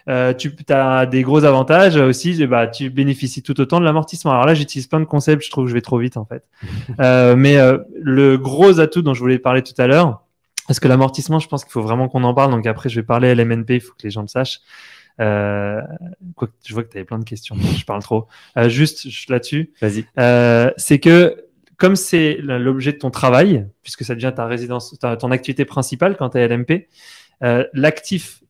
Tu as des gros avantages aussi. Tu bénéficies tout autant de l'amortissement. Alors là, j'utilise plein de concepts. Je trouve que je vais trop vite en fait. Mais le gros atout dont je voulais parler tout à l'heure, parce que l'amortissement, je pense qu'il faut vraiment qu'on en parle. Donc après, je vais parler LMNP. Il faut que les gens le sachent. Je vois que tu avais plein de questions. Je parle trop. Juste là-dessus. Vas-y. C'est que comme c'est l'objet de ton travail, puisque ça devient ta résidence, ton activité principale quand tu es LMP, l'actif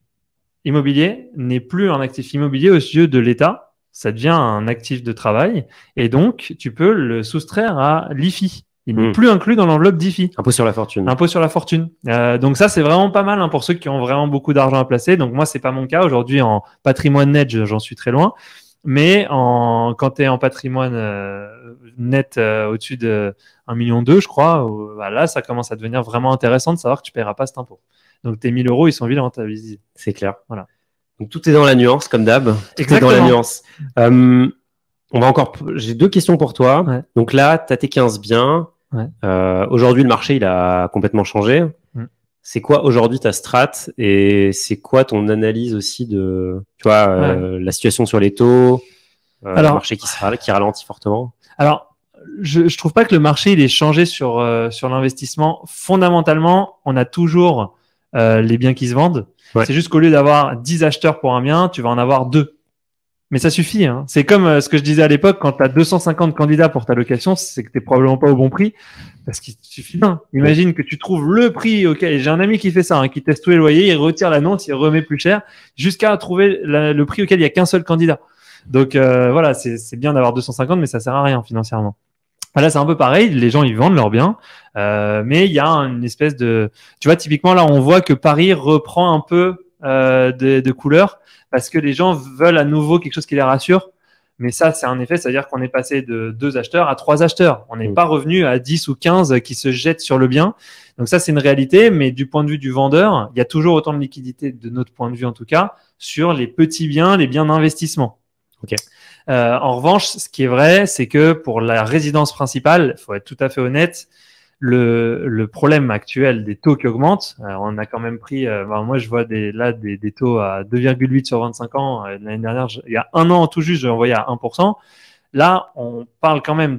immobilier n'est plus un actif immobilier aux yeux de l'État, ça devient un actif de travail, et donc tu peux le soustraire à l'IFI. Il n'est plus inclus dans l'enveloppe d'IFI. Impôt sur la fortune. Impôt sur la fortune. Donc ça, c'est vraiment pas mal pour ceux qui ont vraiment beaucoup d'argent à placer. Donc moi, c'est pas mon cas. Aujourd'hui, en patrimoine net, j'en suis très loin. Mais quand tu es en patrimoine net au-dessus de 1,2 million, je crois, là, ça commence à devenir vraiment intéressant de savoir que tu ne paieras pas cet impôt. Donc tes 1 000 euros, ils sont vite rentabilisés. C'est clair. Voilà. Donc tout est dans la nuance, comme d'hab. Exactement. Tout est dans la nuance. J'ai 2 questions pour toi. Ouais. Donc là, tu as tes 15 biens. Ouais. Aujourd'hui, le marché, il a complètement changé. C'est quoi aujourd'hui ta strat et c'est quoi ton analyse aussi de, tu vois, la situation sur les taux, le marché qui ralentit fortement? Alors, je trouve pas que le marché il ait changé sur l'investissement. Fondamentalement, on a toujours les biens qui se vendent. Ouais. C'est juste qu'au lieu d'avoir 10 acheteurs pour un bien, tu vas en avoir 2. Mais ça suffit. C'est comme ce que je disais à l'époque, quand tu as 250 candidats pour ta location, c'est que tu n'es probablement pas au bon prix. Parce qu'il suffit d'un. Imagine que tu trouves le prix auquel, j'ai un ami qui fait ça, hein, qui teste tous les loyers, il retire l'annonce, il remet plus cher, jusqu'à trouver le prix auquel il y a qu'un seul candidat. Donc voilà, c'est bien d'avoir 250, mais ça sert à rien financièrement. Là, c'est un peu pareil. Les gens, ils vendent leurs biens, mais il y a une espèce de, tu vois, typiquement là, on voit que Paris reprend un peu de couleur parce que les gens veulent à nouveau quelque chose qui les rassure. Mais ça, c'est un effet, c'est-à-dire qu'on est passé de 2 acheteurs à 3 acheteurs. On n'est pas revenu à 10 ou 15 qui se jettent sur le bien. Donc ça, c'est une réalité, mais du point de vue du vendeur, il y a toujours autant de liquidité, de notre point de vue en tout cas, sur les petits biens, les biens d'investissement. Ok. En revanche, ce qui est vrai, c'est que pour la résidence principale, il faut être tout à fait honnête, le problème actuel des taux qui augmentent, on a quand même pris, moi je vois des taux à 2,8 sur 25 ans. L'année dernière, il y a un an tout juste, j'ai envoyé à 1%. Là, on parle quand même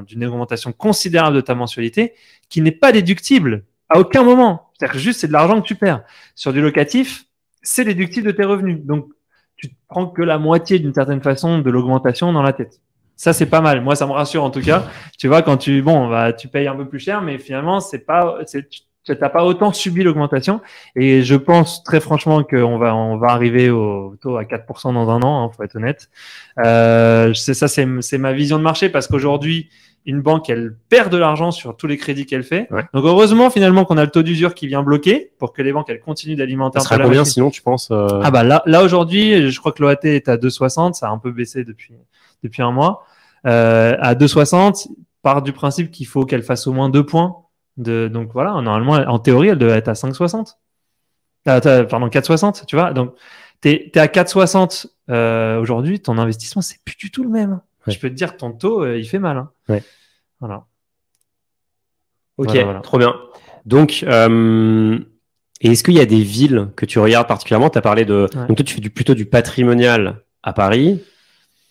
d'une augmentation considérable de ta mensualité qui n'est pas déductible à aucun moment. C'est-à-dire que juste c'est de l'argent que tu perds. Sur du locatif, c'est déductible de tes revenus. Donc, tu te prends que la moitié d'une certaine façon de l'augmentation dans la tête. Ça, c'est pas mal. Moi, ça me rassure en tout cas. Tu vois, quand tu payes un peu plus cher, mais finalement, tu n'as pas autant subi l'augmentation. Et je pense très franchement qu'on va arriver au taux à 4% dans un an, faut être honnête. C'est ma vision de marché parce qu'aujourd'hui, une banque, elle perd de l'argent sur tous les crédits qu'elle fait. Ouais. Donc, heureusement, finalement, qu'on a le taux d'usure qui vient bloquer pour que les banques, elles continuent d'alimenter un peu la combien machine. sinon, tu penses Ah bah là aujourd'hui, je crois que l'OAT est à 2,60. Ça a un peu baissé depuis un mois. À 2,60, part du principe qu'il faut qu'elle fasse au moins 2 points. Donc voilà, normalement, en théorie, elle devrait être à 5,60. Pardon, 4,60, tu vois. Donc, t'es à 4,60 aujourd'hui, ton investissement, c'est plus du tout le même. Ouais. Je peux te dire que ton taux, il fait mal. Hein. Ouais. Voilà. Ok, voilà. Trop bien. Donc, et est-ce qu'il y a des villes que tu regardes particulièrement? Tu as parlé de... Ouais. Donc toi, tu fais plutôt du patrimonial à Paris.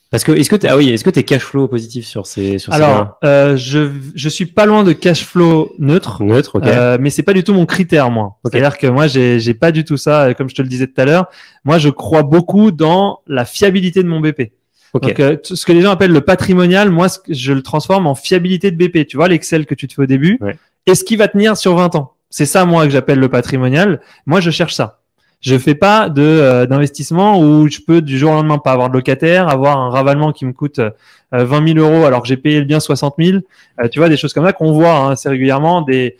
Parce que est-ce que tu es cash flow positif sur ces Alors, je suis pas loin de cash flow neutre. Neutre, ok. Mais c'est pas du tout mon critère, moi. Okay. C'est-à-dire que moi, j'ai pas du tout ça. Comme je te le disais tout à l'heure, moi, je crois beaucoup dans la fiabilité de mon BP. Okay. Donc, ce que les gens appellent le patrimonial, moi, je le transforme en fiabilité de BP. Tu vois, l'Excel que tu te fais au début. Ouais. Est-ce qu'il va tenir sur 20 ans? C'est ça, moi, que j'appelle le patrimonial. Moi, je cherche ça. Je fais pas d'investissement où je peux du jour au lendemain pas avoir de locataire, avoir un ravalement qui me coûte 20 000 euros alors que j'ai payé le bien 60 000. Tu vois, des choses comme ça qu'on voit assez régulièrement, des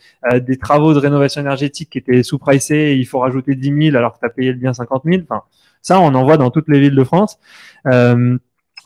travaux de rénovation énergétique qui étaient sous-pricés et il faut rajouter 10 000 alors que tu as payé le bien 50 000. Enfin, ça, on en voit dans toutes les villes de France.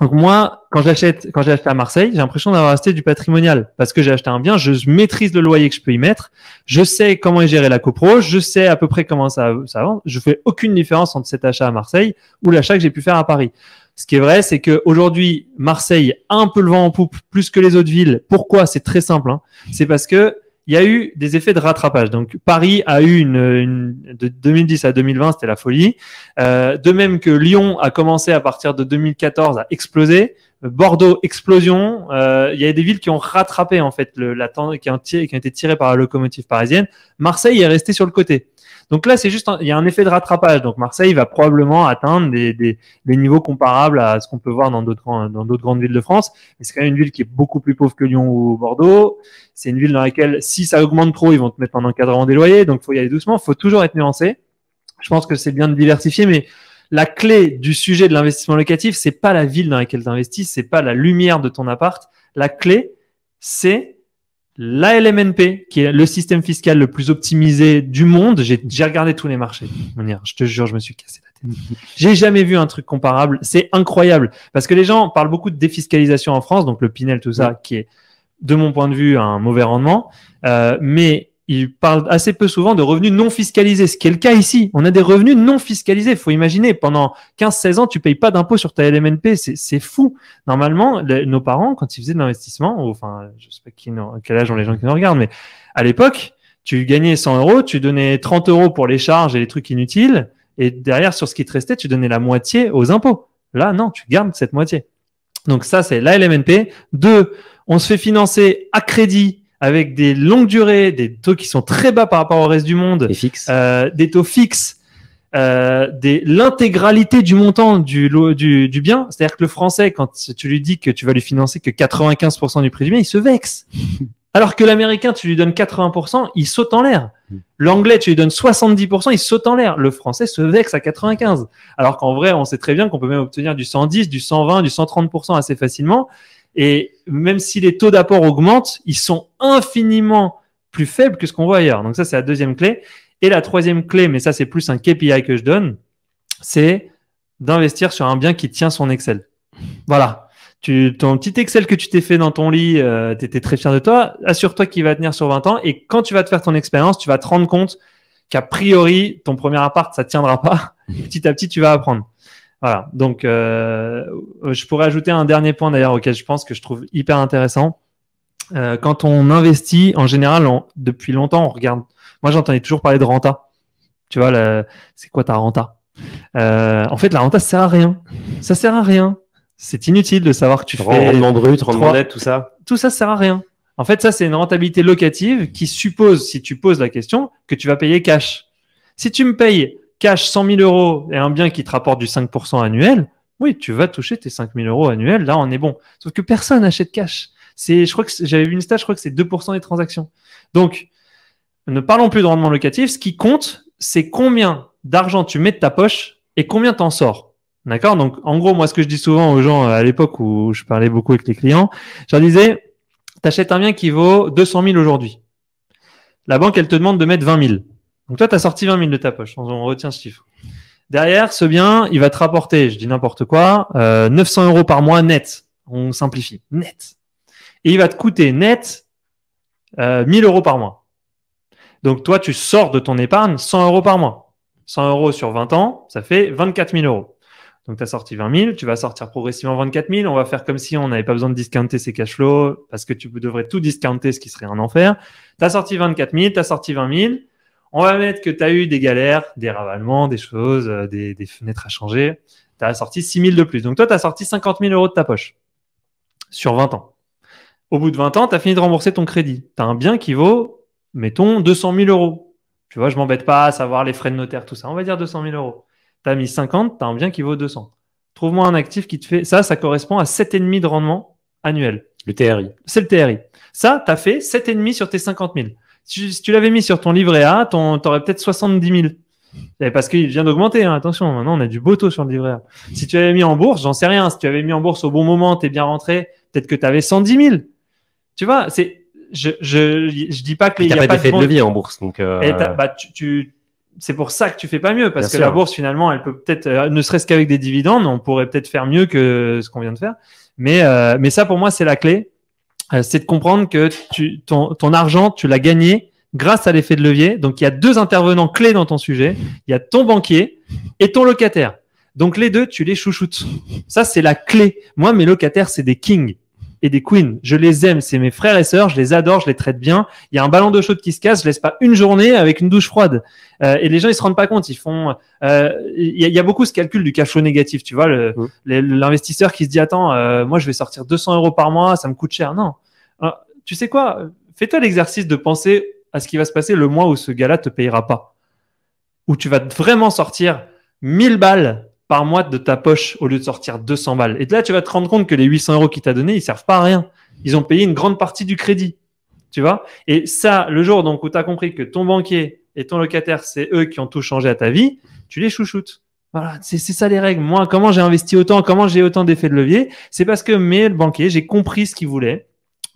Donc moi, quand j'ai acheté à Marseille, j'ai l'impression d'avoir acheté du patrimonial parce que j'ai acheté un bien, je maîtrise le loyer que je peux y mettre, je sais comment est gérée la copro, je sais à peu près comment ça avance. Je fais aucune différence entre cet achat à Marseille ou l'achat que j'ai pu faire à Paris. Ce qui est vrai, c'est que aujourd'hui, Marseille a un peu le vent en poupe plus que les autres villes. Pourquoi? C'est très simple. Hein. C'est parce que il y a eu des effets de rattrapage. Donc, Paris a eu de 2010 à 2020, c'était la folie. De même que Lyon a commencé à partir de 2014 à exploser. Bordeaux, explosion. Il y a des villes qui ont rattrapé, en fait, qui ont été tirées par la locomotive parisienne. Marseille est resté sur le côté. Donc là, c'est juste, il y a un effet de rattrapage. Donc, Marseille va probablement atteindre des niveaux comparables à ce qu'on peut voir dans d'autres grandes villes de France. Mais c'est quand même une ville qui est beaucoup plus pauvre que Lyon ou Bordeaux. C'est une ville dans laquelle, si ça augmente trop, ils vont te mettre en encadrement des loyers. Donc, faut y aller doucement. Faut toujours être nuancé. Je pense que c'est bien de diversifier, mais la clé du sujet de l'investissement locatif, c'est pas la ville dans laquelle tu investis, c'est pas la lumière de ton appart. La clé, c'est l'ALMNP, qui est le système fiscal le plus optimisé du monde. J'ai regardé tous les marchés. Je te jure, je me suis cassé la tête. J'ai jamais vu un truc comparable. C'est incroyable. Parce que les gens parlent beaucoup de défiscalisation en France, donc le Pinel, tout ça, qui est, de mon point de vue, un mauvais rendement. Mais ils parlent assez peu souvent de revenus non fiscalisés, ce qui est le cas ici. On a des revenus non fiscalisés. Il faut imaginer, pendant 15-16 ans, tu payes pas d'impôt sur ta LMNP. C'est fou. Normalement, nos parents, quand ils faisaient de l'investissement, enfin, je sais pas quel âge ont les gens qui nous regardent, mais à l'époque, tu gagnais 100 euros, tu donnais 30 euros pour les charges et les trucs inutiles, et derrière, sur ce qui te restait, tu donnais la moitié aux impôts. Là, non, tu gardes cette moitié. Donc ça, c'est la LMNP. 2, on se fait financer à crédit avec des longues durées, des taux qui sont très bas par rapport au reste du monde, des taux fixes, l'intégralité du montant du bien. C'est-à-dire que le Français, quand tu lui dis que tu vas lui financer que 95% du prix du bien, il se vexe. Alors que l'américain, tu lui donnes 80%, il saute en l'air. L'anglais, tu lui donnes 70%, il saute en l'air. Le français se vexe à 95%. Alors qu'en vrai, on sait très bien qu'on peut même obtenir du 110, du 120, du 130% assez facilement. Et même si les taux d'apport augmentent, ils sont infiniment plus faibles que ce qu'on voit ailleurs. Donc ça, c'est la deuxième clé. Et la troisième clé, mais ça, c'est plus un KPI que je donne, c'est d'investir sur un bien qui tient son Excel. Voilà. Ton petit Excel que tu t'es fait dans ton lit, tu étais très fier de toi, assure-toi qu'il va tenir sur 20 ans. Et quand tu vas te faire ton expérience, tu vas te rendre compte qu'a priori, ton premier appart, ça ne tiendra pas. Petit à petit, tu vas apprendre. Voilà. Donc, je pourrais ajouter un dernier point d'ailleurs auquel je pense que je trouve hyper intéressant. Quand on investit, en général, depuis longtemps, on regarde. Moi, j'entendais toujours parler de renta. Tu vois, c'est quoi ta renta? En fait, la renta, ça sert à rien. Ça sert à rien. C'est inutile de savoir que tu fais rendement brut, rendement net, tout ça. Tout ça sert à rien. En fait, ça, c'est une rentabilité locative qui suppose, si tu poses la question, que tu vas payer cash. Si tu me payes cash 100 000 euros et un bien qui te rapporte du 5% annuel, oui, tu vas toucher tes 5 000 euros annuels. Là, on est bon. Sauf que personne n'achète cash. Je crois que j'avais vu une stat, je crois que c'est 2% des transactions. Donc, ne parlons plus de rendement locatif. Ce qui compte, c'est combien d'argent tu mets de ta poche et combien t'en sors. D'accord? Donc, en gros, moi, ce que je dis souvent aux gens à l'époque où je parlais beaucoup avec les clients, je leur disais, t'achètes un bien qui vaut 200 000 aujourd'hui. La banque, elle te demande de mettre 20 000. Donc, toi, tu as sorti 20 000 de ta poche. On retient ce chiffre. Derrière, ce bien, il va te rapporter, je dis n'importe quoi, 900 euros par mois net. On simplifie. Net. Et il va te coûter net 1000 euros par mois. Donc, toi, tu sors de ton épargne 100 euros par mois. 100 euros sur 20 ans, ça fait 24 000 euros. Donc, tu as sorti 20 000, tu vas sortir progressivement 24 000. On va faire comme si on n'avait pas besoin de discounter ses cash flows parce que tu devrais tout discounter, ce qui serait un enfer. Tu as sorti 24 000, tu as sorti 20 000. On va mettre que tu as eu des galères, des ravalements, des choses, des fenêtres à changer. Tu as sorti 6 000 de plus. Donc, toi, tu as sorti 50 000 euros de ta poche sur 20 ans. Au bout de 20 ans, tu as fini de rembourser ton crédit. Tu as un bien qui vaut, mettons, 200 000 euros. Tu vois, je m'embête pas à savoir les frais de notaire, tout ça. On va dire 200 000 euros. Tu as mis 50, tu as un bien qui vaut 200. Trouve-moi un actif qui te fait… Ça correspond à 7,5 de rendement annuel. Le TRI. C'est le TRI. Ça, tu as fait 7,5 sur tes 50 000. Si tu l'avais mis sur ton livret A, tu aurais peut-être 70 000. Parce qu'il vient d'augmenter. Hein. Attention, maintenant, on a du beau taux sur le livret A. Si tu avais mis en bourse, j'en sais rien. Si tu avais mis en bourse au bon moment, tu es bien rentré, peut-être que tu avais 110 000. Tu vois, je dis pas qu'il n'y a pas d'effet de levier en bourse. Donc, c'est pour ça que tu fais pas mieux, parce bien que sûr. La bourse, finalement, elle peut peut-être, ne serait-ce qu'avec des dividendes, on pourrait peut-être faire mieux que ce qu'on vient de faire. Mais ça, pour moi, c'est la clé. C'est de comprendre que ton argent, tu l'as gagné grâce à l'effet de levier. Donc, il y a deux intervenants clés dans ton sujet. Il y a ton banquier et ton locataire. Donc, les deux, tu les chouchoutes. Ça, c'est la clé. Moi, mes locataires, c'est des kings et des queens. Je les aime. C'est mes frères et sœurs. Je les adore. Je les traite bien. Il y a un ballon d'eau chaude qui se casse. Je laisse pas une journée avec une douche froide. Et les gens, ils se rendent pas compte. Ils font, il y a beaucoup ce calcul du cash flow négatif. Tu vois, l'investisseur qui se dit, attends, moi, je vais sortir 200 euros par mois. Ça me coûte cher. Non. Tu sais quoi? Fais-toi l'exercice de penser à ce qui va se passer le mois où ce gars-là te payera pas. Où tu vas vraiment sortir 1000 balles par mois de ta poche au lieu de sortir 200 balles. Et là, tu vas te rendre compte que les 800 euros qu'il t'a donné, ils servent pas à rien. Ils ont payé une grande partie du crédit. Tu vois? Et ça, le jour donc où tu as compris que ton banquier et ton locataire, c'est eux qui ont tout changé à ta vie, tu les chouchoutes. Voilà, c'est ça les règles. Moi, comment j'ai investi autant, comment j'ai autant d'effets de levier, c'est parce que le banquier, j'ai compris ce qu'il voulait.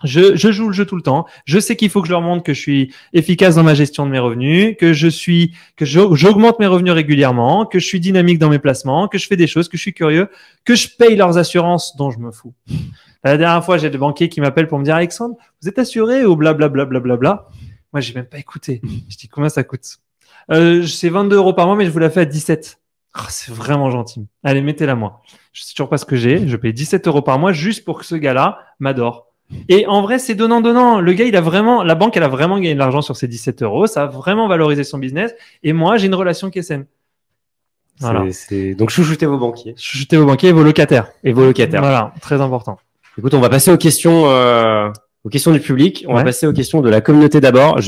Je joue le jeu tout le temps. Je sais qu'il faut que je leur montre que je suis efficace dans ma gestion de mes revenus, que j'augmente mes revenus régulièrement, que je suis dynamique dans mes placements, que je fais des choses, que je suis curieux, que je paye leurs assurances dont je me fous. La dernière fois, j'ai des banquiers qui m'appellent pour me dire, Alexandre, vous êtes assuré ou blablabla. Moi, j'ai même pas écouté. Je dis, combien ça coûte? C'est 22 euros par mois, mais je vous la fais à 17. Oh, c'est vraiment gentil. Allez, mettez-la moi. Je sais toujours pas ce que j'ai. Je paye 17 euros par mois juste pour que ce gars-là m'adore. Et en vrai, c'est donnant. Le gars, la banque, elle a vraiment gagné de l'argent sur ces 17 euros. Ça a vraiment valorisé son business. Et moi, j'ai une relation qui est saine. Voilà. Donc, chouchoutez vos banquiers. Chouchoutez vos banquiers et vos locataires. Voilà, très important. Écoute, on va passer aux questions du public. On va passer aux questions de la communauté d'abord.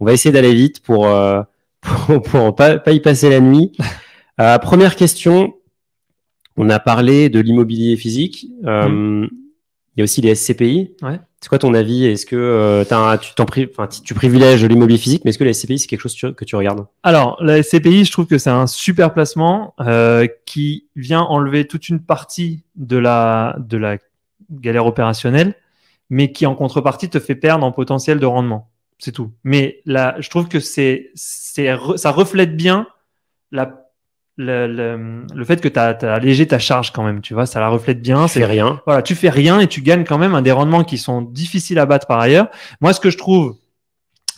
On va essayer d'aller vite pour pas y passer la nuit. Première question. On a parlé de l'immobilier physique. Il Il y a aussi les SCPI. Ouais. C'est quoi ton avis? Est-ce que tu privilèges l'immobilier physique, mais est-ce que les SCPI, c'est quelque chose que tu regardes? Alors, la SCPI, je trouve que c'est un super placement qui vient enlever toute une partie de la galère opérationnelle, mais qui en contrepartie te fait perdre en potentiel de rendement. C'est tout. Mais là, je trouve que ça reflète bien le fait que tu as allégé ta charge quand même, tu vois, ça la reflète bien. Tu fais rien. Voilà, tu fais rien et tu gagnes quand même des rendements qui sont difficiles à battre par ailleurs. Moi, ce que je trouve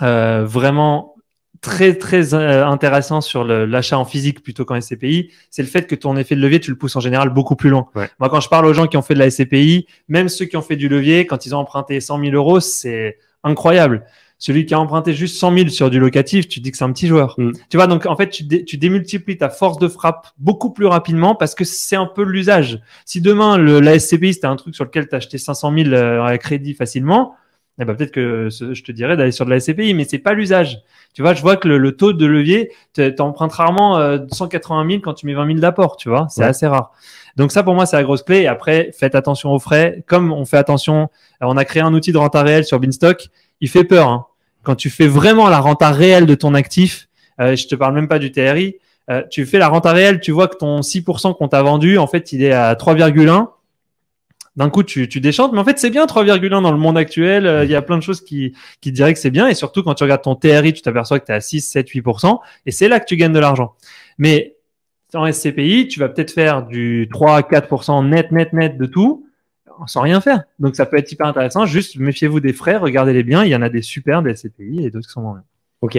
vraiment très, très intéressant sur l'achat en physique plutôt qu'en SCPI, c'est le fait que ton effet de levier, tu le pousses en général beaucoup plus loin. Ouais. Moi, quand je parle aux gens qui ont fait de la SCPI, même ceux qui ont fait du levier, quand ils ont emprunté 100 000 euros, c'est incroyable. Celui qui a emprunté juste 100 000 sur du locatif, tu dis que c'est un petit joueur. Tu vois, donc en fait, tu démultiplies ta force de frappe beaucoup plus rapidement parce que c'est un peu l'usage. Si demain, la SCPI, c'était un truc sur lequel tu as acheté 500 000 à crédit facilement, eh ben, peut-être que je te dirais d'aller sur de la SCPI, mais c'est pas l'usage. Tu vois, je vois que le taux de levier, tu empruntes rarement 180 000 quand tu mets 20 000 d'apport, tu vois, c'est assez rare. Donc ça, pour moi, c'est la grosse clé. Et après, faites attention aux frais. Comme on fait attention, on a créé un outil de renta réel sur Beanstalk, il fait peur, hein. Quand tu fais vraiment la renta réelle de ton actif, je te parle même pas du TRI, tu fais la renta réelle, tu vois que ton 6% qu'on t'a vendu, en fait, il est à 3,1. D'un coup, tu déchantes, mais en fait, c'est bien 3,1 dans le monde actuel. Il y a plein de choses qui diraient que c'est bien. Et surtout, quand tu regardes ton TRI, tu t'aperçois que tu es à 6, 7, 8%. Et c'est là que tu gagnes de l'argent. Mais en SCPI, tu vas peut-être faire du 3 à 4% net de tout, sans rien faire. Donc, ça peut être hyper intéressant. Juste méfiez-vous des frais, regardez-les bien. Il y en a des super, des SCPI et d'autres qui sont moins bien. Ok,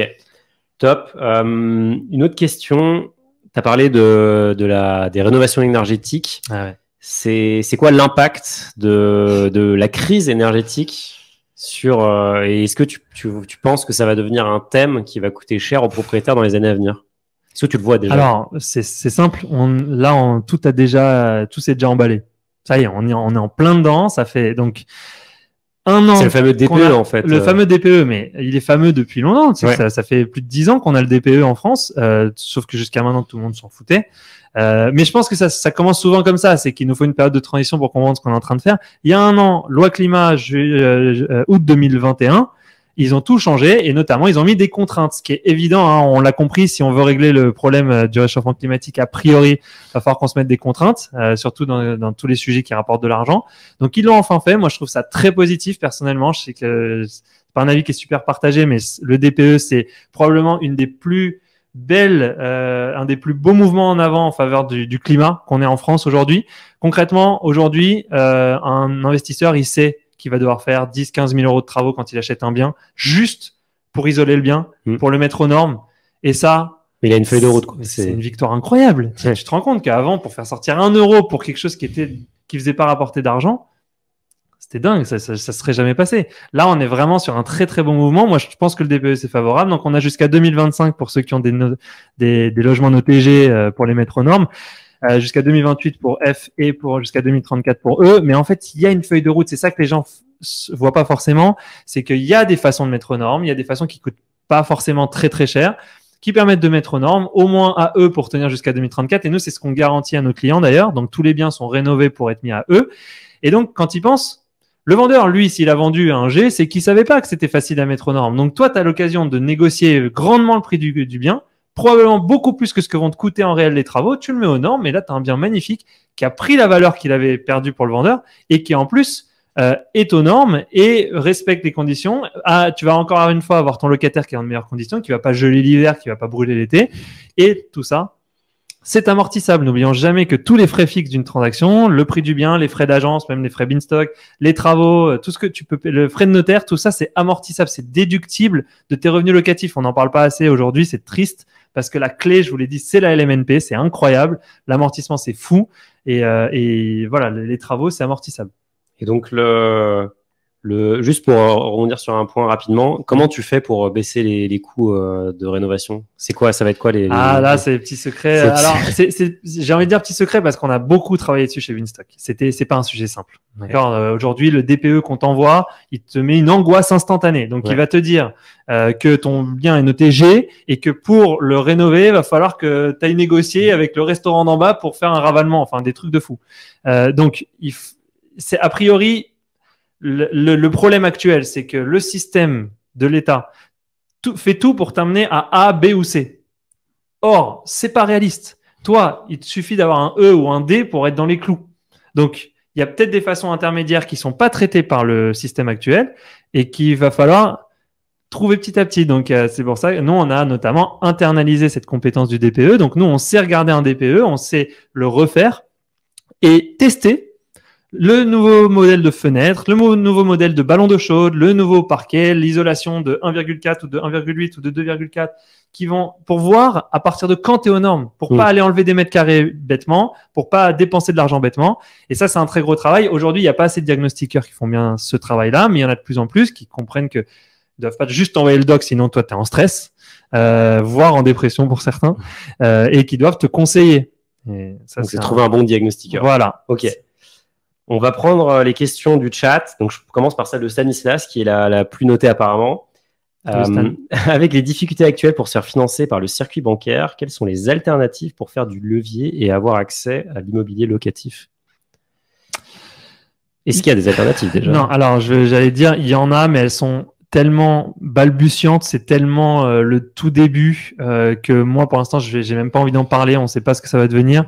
top. Une autre question. Tu as parlé des rénovations énergétiques. Ah ouais. C'est quoi l'impact de la crise énergétique sur et est-ce que tu penses que ça va devenir un thème qui va coûter cher aux propriétaires dans les années à venir? Est-ce que tu le vois déjà? Alors, c'est simple. Tout s'est déjà emballé. Ça y est, on est en plein dedans. Ça fait donc un an. C'est le fameux DPE en fait. Le fameux DPE, mais il est fameux depuis longtemps. Ouais. Ça fait plus de 10 ans qu'on a le DPE en France, sauf que jusqu'à maintenant tout le monde s'en foutait. Mais je pense que ça commence souvent comme ça, c'est qu'il nous faut une période de transition pour comprendre ce qu'on est en train de faire. Il y a un an, loi climat, août 2021, ils ont tout changé et notamment ils ont mis des contraintes, ce qui est évident, hein, on l'a compris, si on veut régler le problème du réchauffement climatique, a priori, il va falloir qu'on se mette des contraintes, surtout dans tous les sujets qui rapportent de l'argent. Donc ils l'ont enfin fait, moi je trouve ça très positif personnellement, je sais que c'est pas un avis qui est super partagé, mais le DPE c'est probablement une des plus belles, un des plus beaux mouvements en avant en faveur du climat qu'on ait en France aujourd'hui. Concrètement, aujourd'hui, un investisseur, il sait qu'il va devoir faire 10-15 000 euros de travaux quand il achète un bien, juste pour isoler le bien, pour le mettre aux normes. Et ça, il a une feuille de route. C'est une victoire incroyable. Ouais. Tu te rends compte qu'avant, pour faire sortir 1 euro pour quelque chose qui faisait pas rapporter d'argent, c'était dingue, ça serait jamais passé. Là, on est vraiment sur un très très bon mouvement. Moi, je pense que le DPE c'est favorable. Donc, on a jusqu'à 2025 pour ceux qui ont des logements notés G pour les mettre aux normes. Jusqu'à 2028 pour F et jusqu'à 2034 pour E. Mais en fait, il y a une feuille de route. C'est ça que les gens voient pas forcément. C'est qu'il y a des façons de mettre aux normes. Il y a des façons qui coûtent pas forcément très, très cher, qui permettent de mettre aux normes, au moins à E pour tenir jusqu'à 2034. Et nous, c'est ce qu'on garantit à nos clients d'ailleurs. Donc, tous les biens sont rénovés pour être mis à E. Et donc, quand ils pensent, le vendeur, lui, s'il a vendu un G, c'est qu'il savait pas que c'était facile à mettre aux normes. Donc, toi, tu as l'occasion de négocier grandement le prix du bien, probablement beaucoup plus que ce que vont te coûter en réel les travaux, tu le mets aux normes, et là, tu as un bien magnifique qui a pris la valeur qu'il avait perdue pour le vendeur et qui, en plus, est aux normes et respecte les conditions. Tu vas encore une fois avoir ton locataire qui est en meilleures conditions, qui va pas geler l'hiver, qui va pas brûler l'été. Et tout ça, c'est amortissable. N'oublions jamais que tous les frais fixes d'une transaction, le prix du bien, les frais d'agence, même les frais Beanstalk, les travaux, tout ce que tu peux, le frais de notaire, tout ça, c'est amortissable, c'est déductible de tes revenus locatifs. On n'en parle pas assez aujourd'hui, c'est triste parce que la clé, je vous l'ai dit, c'est la LMNP, c'est incroyable. L'amortissement, c'est fou. Et voilà, les travaux, c'est amortissable. Et donc, juste pour rebondir sur un point rapidement, comment tu fais pour baisser les coûts de rénovation? C'est quoi? Ça va être quoi là, c'est les petits secrets. Alors, j'ai envie de dire petit secret parce qu'on a beaucoup travaillé dessus chez Beanstalk. C'est pas un sujet simple. D'accord. Aujourd'hui, le DPE qu'on t'envoie, il te met une angoisse instantanée. Donc, il va te dire que ton bien est noté G et que pour le rénover, il va falloir que tu ailles négocier avec le restaurant d'en bas pour faire un ravalement. Enfin, des trucs de fou. Donc, c'est a priori, le problème actuel, c'est que le système de l'État fait tout pour t'amener à A, B ou C. Or, c'est pas réaliste. Toi, il te suffit d'avoir un E ou un D pour être dans les clous. Donc, il y a peut-être des façons intermédiaires qui sont pas traitées par le système actuel et qu'il va falloir trouver petit à petit. Donc, c'est pour ça que nous, on a notamment internalisé cette compétence du DPE. Donc, nous, on sait regarder un DPE, on sait le refaire et tester le nouveau modèle de fenêtre, le nouveau modèle de ballon d'eau chaude, le nouveau parquet, l'isolation de 1,4 ou de 1,8 ou de 2,4 qui vont pour voir à partir de quand tu es aux normes, pour pas aller enlever des mètres carrés bêtement, pour pas dépenser de l'argent bêtement. Et ça, c'est un très gros travail. Aujourd'hui, il n'y a pas assez de diagnostiqueurs qui font bien ce travail-là, mais il y en a de plus en plus qui comprennent que ils doivent pas juste envoyer le doc, sinon toi, tu es en stress, voire en dépression pour certains, et qui doivent te conseiller. Et ça, donc, c'est trouver un bon diagnostiqueur. Voilà. Ok. On va prendre les questions du chat. Donc, je commence par celle de Stanislas, qui est la plus notée apparemment. Avec les difficultés actuelles pour se faire financer par le circuit bancaire, quelles sont les alternatives pour faire du levier et avoir accès à l'immobilier locatif? Est-ce qu'il y a des alternatives déjà? Non, alors j'allais dire, il y en a, mais elles sont tellement balbutiantes, c'est tellement le tout début que moi, pour l'instant, j'ai même pas envie d'en parler. On ne sait pas ce que ça va devenir.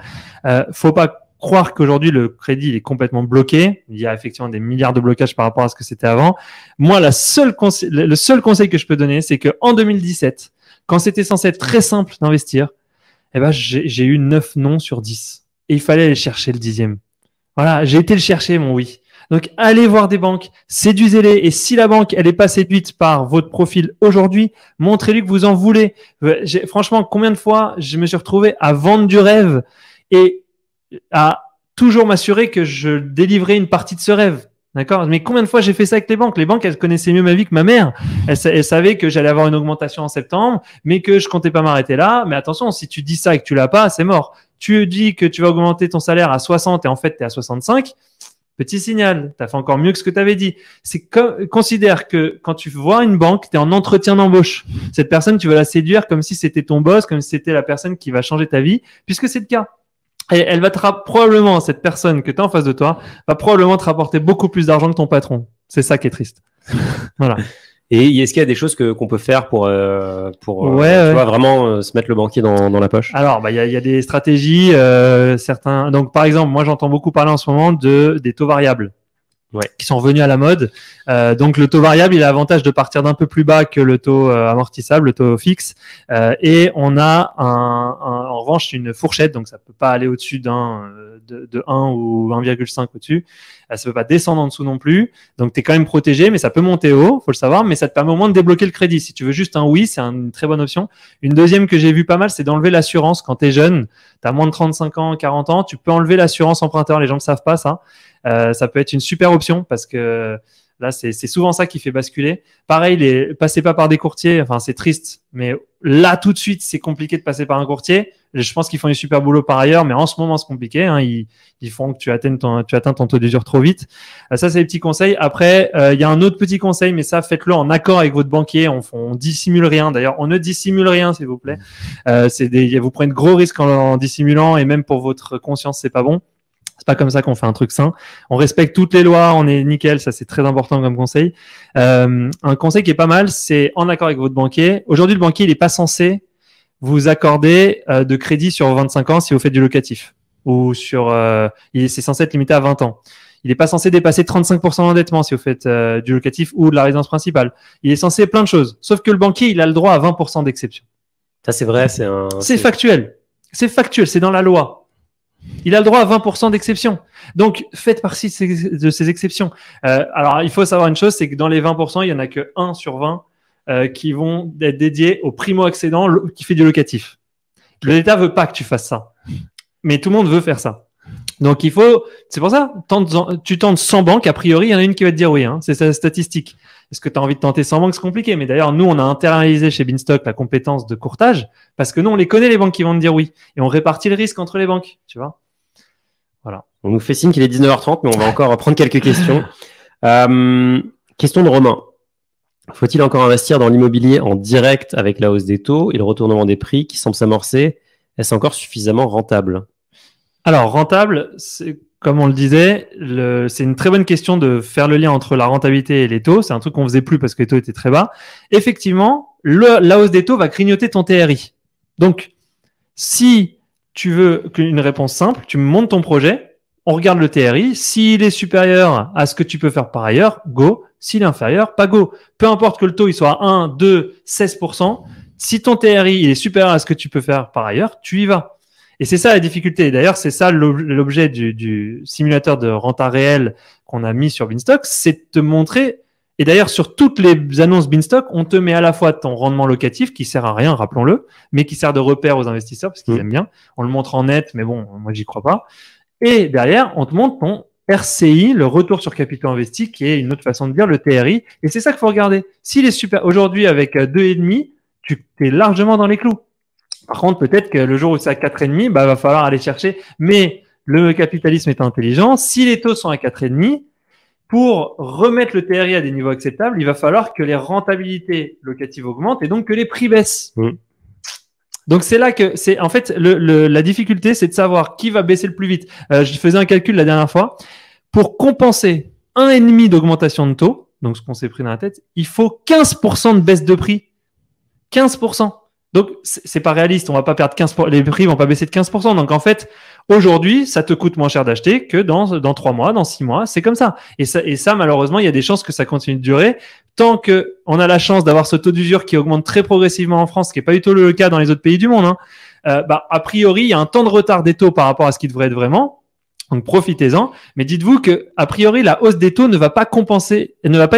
Faut pas croire qu'aujourd'hui le crédit il est complètement bloqué. Il y a effectivement des milliards de blocages par rapport à ce que c'était avant. Moi, le seul conseil que je peux donner, c'est que en 2017, quand c'était censé être très simple d'investir, eh ben j'ai eu 9 non sur 10. Et il fallait aller chercher le 10e. Voilà, j'ai été le chercher, mon oui. Donc, allez voir des banques, séduisez-les. Et si la banque, elle n'est pas séduite par votre profil aujourd'hui, montrez-lui que vous en voulez. Franchement, combien de fois je me suis retrouvé à vendre du rêve et à toujours m'assurer que je délivrais une partie de ce rêve. D'accord? Mais combien de fois j'ai fait ça avec les banques? Les banques, elles connaissaient mieux ma vie que ma mère. Elles savaient que j'allais avoir une augmentation en septembre, mais que je comptais pas m'arrêter là. Mais attention, si tu dis ça et que tu l'as pas, c'est mort. Tu dis que tu vas augmenter ton salaire à 60 et en fait, tu es à 65. Petit signal, tu as fait encore mieux que ce que tu avais dit. Considère que quand tu vois une banque, tu es en entretien d'embauche. Cette personne, tu vas la séduire comme si c'était ton boss, comme si c'était la personne qui va changer ta vie, puisque c'est le cas. Et elle va probablement, cette personne que tu as en face de toi, va probablement te rapporter beaucoup plus d'argent que ton patron. C'est ça qui est triste. Voilà. Et est-ce qu'il y a des choses qu'on peut faire pour tu vois, vraiment se mettre le banquier dans la poche? Alors, il y a des stratégies, certains. Donc, par exemple, moi, j'entends beaucoup parler en ce moment des taux variables. Ouais. Qui sont revenus à la mode. Donc, le taux variable, il a l'avantage de partir d'un peu plus bas que le taux amortissable, le taux fixe. Et on a en revanche une fourchette, donc ça peut pas aller au-dessus de 1 ou 1,5 au-dessus. Ça peut pas descendre en dessous non plus. Donc, tu es quand même protégé, mais ça peut monter haut, faut le savoir. Mais ça te permet au moins de débloquer le crédit. Si tu veux juste un oui, c'est une très bonne option. Une deuxième que j'ai vu pas mal, c'est d'enlever l'assurance quand tu es jeune. Tu as moins de 35 ans, 40 ans. Tu peux enlever l'assurance emprunteur. Les gens ne savent pas ça. Ça peut être une super option parce que là, c'est souvent ça qui fait basculer. Pareil, passez pas par des courtiers. Enfin, c'est triste, mais là, tout de suite, c'est compliqué de passer par un courtier. Je pense qu'ils font un super boulot par ailleurs, mais en ce moment, c'est compliqué. Hein. Ils font que tu atteins ton taux d'usure trop vite. Ça, c'est les petits conseils. Après, il y a un autre petit conseil, mais ça, faites-le en accord avec votre banquier. On dissimule rien. D'ailleurs, on ne dissimule rien, s'il vous plaît. Vous prenez de gros risques en dissimulant, et même pour votre conscience, c'est pas bon. C'est pas comme ça qu'on fait un truc sain. On respecte toutes les lois, on est nickel, ça c'est très important comme conseil. Un conseil qui est pas mal, c'est en accord avec votre banquier. Aujourd'hui, le banquier, il n'est pas censé vous accorder de crédit sur 25 ans si vous faites du locatif. Ou c'est censé être limité à 20 ans. Il n'est pas censé dépasser 35% d'endettement si vous faites du locatif ou de la résidence principale. Il est censé plein de choses. Sauf que le banquier, il a le droit à 20% d'exception. Ça, c'est vrai. C'est factuel. C'est factuel, c'est dans la loi. Il a le droit à 20% d'exception. Donc, faites partie de ces exceptions. Alors, il faut savoir une chose, c'est que dans les 20%, il n'y en a que 1 sur 20 qui vont être dédiés au primo-accédant qui fait du locatif. L'État veut pas que tu fasses ça. Mais tout le monde veut faire ça. Donc, c'est pour ça, tu tentes 100 banques, a priori, il y en a une qui va te dire oui. Hein, c'est sa statistique. Est-ce que tu as envie de tenter 100 banques? C'est compliqué. Mais d'ailleurs, nous, on a internalisé chez Beanstalk la compétence de courtage parce que nous, on les connaît, les banques qui vont te dire oui. Et on répartit le risque entre les banques. Tu vois? Voilà. On nous fait signe qu'il est 19h30, mais on va encore prendre quelques questions. Question de Romain. Faut-il encore investir dans l'immobilier en direct avec la hausse des taux et le retournement des prix qui semble s'amorcer? Est-ce encore suffisamment rentable? Alors, rentable, comme on le disait, c'est une très bonne question de faire le lien entre la rentabilité et les taux. C'est un truc qu'on faisait plus parce que les taux étaient très bas. Effectivement, la hausse des taux va grignoter ton TRI. Donc, si tu veux une réponse simple, tu montes ton projet, on regarde le TRI. S'il est supérieur à ce que tu peux faire par ailleurs, go. S'il est inférieur, pas go. Peu importe que le taux il soit à 1, 2, 16%. Si ton TRI il est supérieur à ce que tu peux faire par ailleurs, tu y vas. Et c'est ça la difficulté. D'ailleurs, c'est ça l'objet du simulateur de renta réel qu'on a mis sur Beanstalk, c'est de te montrer. Et d'ailleurs, sur toutes les annonces Beanstalk, on te met à la fois ton rendement locatif, qui sert à rien, rappelons-le, mais qui sert de repère aux investisseurs, parce qu'ils aiment bien. On le montre en net, mais bon, moi, j'y crois pas. Et derrière, on te montre ton RCI, le retour sur capitaux investis, qui est une autre façon de dire le TRI. Et c'est ça qu'il faut regarder. S'il est super, aujourd'hui, avec 2,5, tu es largement dans les clous. Par contre, peut-être que le jour où c'est à 4,5, bah, va falloir aller chercher. Mais le capitalisme est intelligent. Si les taux sont à 4,5, pour remettre le TRI à des niveaux acceptables, il va falloir que les rentabilités locatives augmentent et donc que les prix baissent. Donc c'est là que c'est en fait la difficulté, c'est de savoir qui va baisser le plus vite. Je faisais un calcul la dernière fois. Pour compenser 1,5 d'augmentation de taux, donc ce qu'on s'est pris dans la tête, il faut 15% de baisse de prix. 15%. Donc, c'est pas réaliste. On va pas perdre 15%. Les prix vont pas baisser de 15%. Donc, en fait, aujourd'hui, ça te coûte moins cher d'acheter que dans 3 mois, dans 6 mois. C'est comme ça. Et ça, malheureusement, il y a des chances que ça continue de durer. Tant que on a la chance d'avoir ce taux d'usure qui augmente très progressivement en France, ce qui est pas du tout le cas dans les autres pays du monde, a priori, il y a un temps de retard des taux par rapport à ce qui devrait être vraiment. Donc, profitez-en. Mais dites-vous que, a priori, la hausse des taux ne va pas être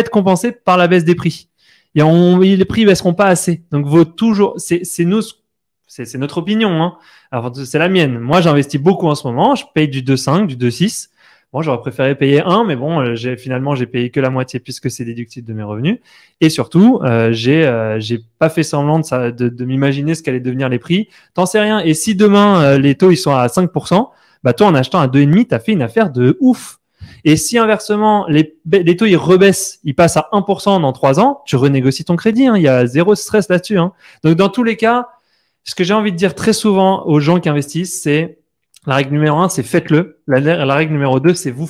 compensée par la baisse des prix. Les prix ne baisseront pas assez. Donc, vaut toujours, c'est notre opinion, hein. Alors, c'est la mienne. Moi, j'investis beaucoup en ce moment. Je paye du 2,5, du 2,6. Bon, j'aurais préféré payer 1, mais bon, finalement, j'ai payé que la moitié puisque c'est déductible de mes revenus. Et surtout, j'ai pas fait semblant de m'imaginer ce qu'allaient devenir les prix. T'en sais rien. Et si demain, les taux, ils sont à 5%, bah, toi, en achetant à 2,5, t'as fait une affaire de ouf. Et si inversement, les taux ils rebaissent, ils passent à 1% dans 3 ans, tu renégocies ton crédit. Hein, il y a zéro stress là-dessus. Hein. Donc, dans tous les cas, ce que j'ai envie de dire très souvent aux gens qui investissent, c'est la règle numéro 1, c'est faites-le. La règle numéro 2, c'est vous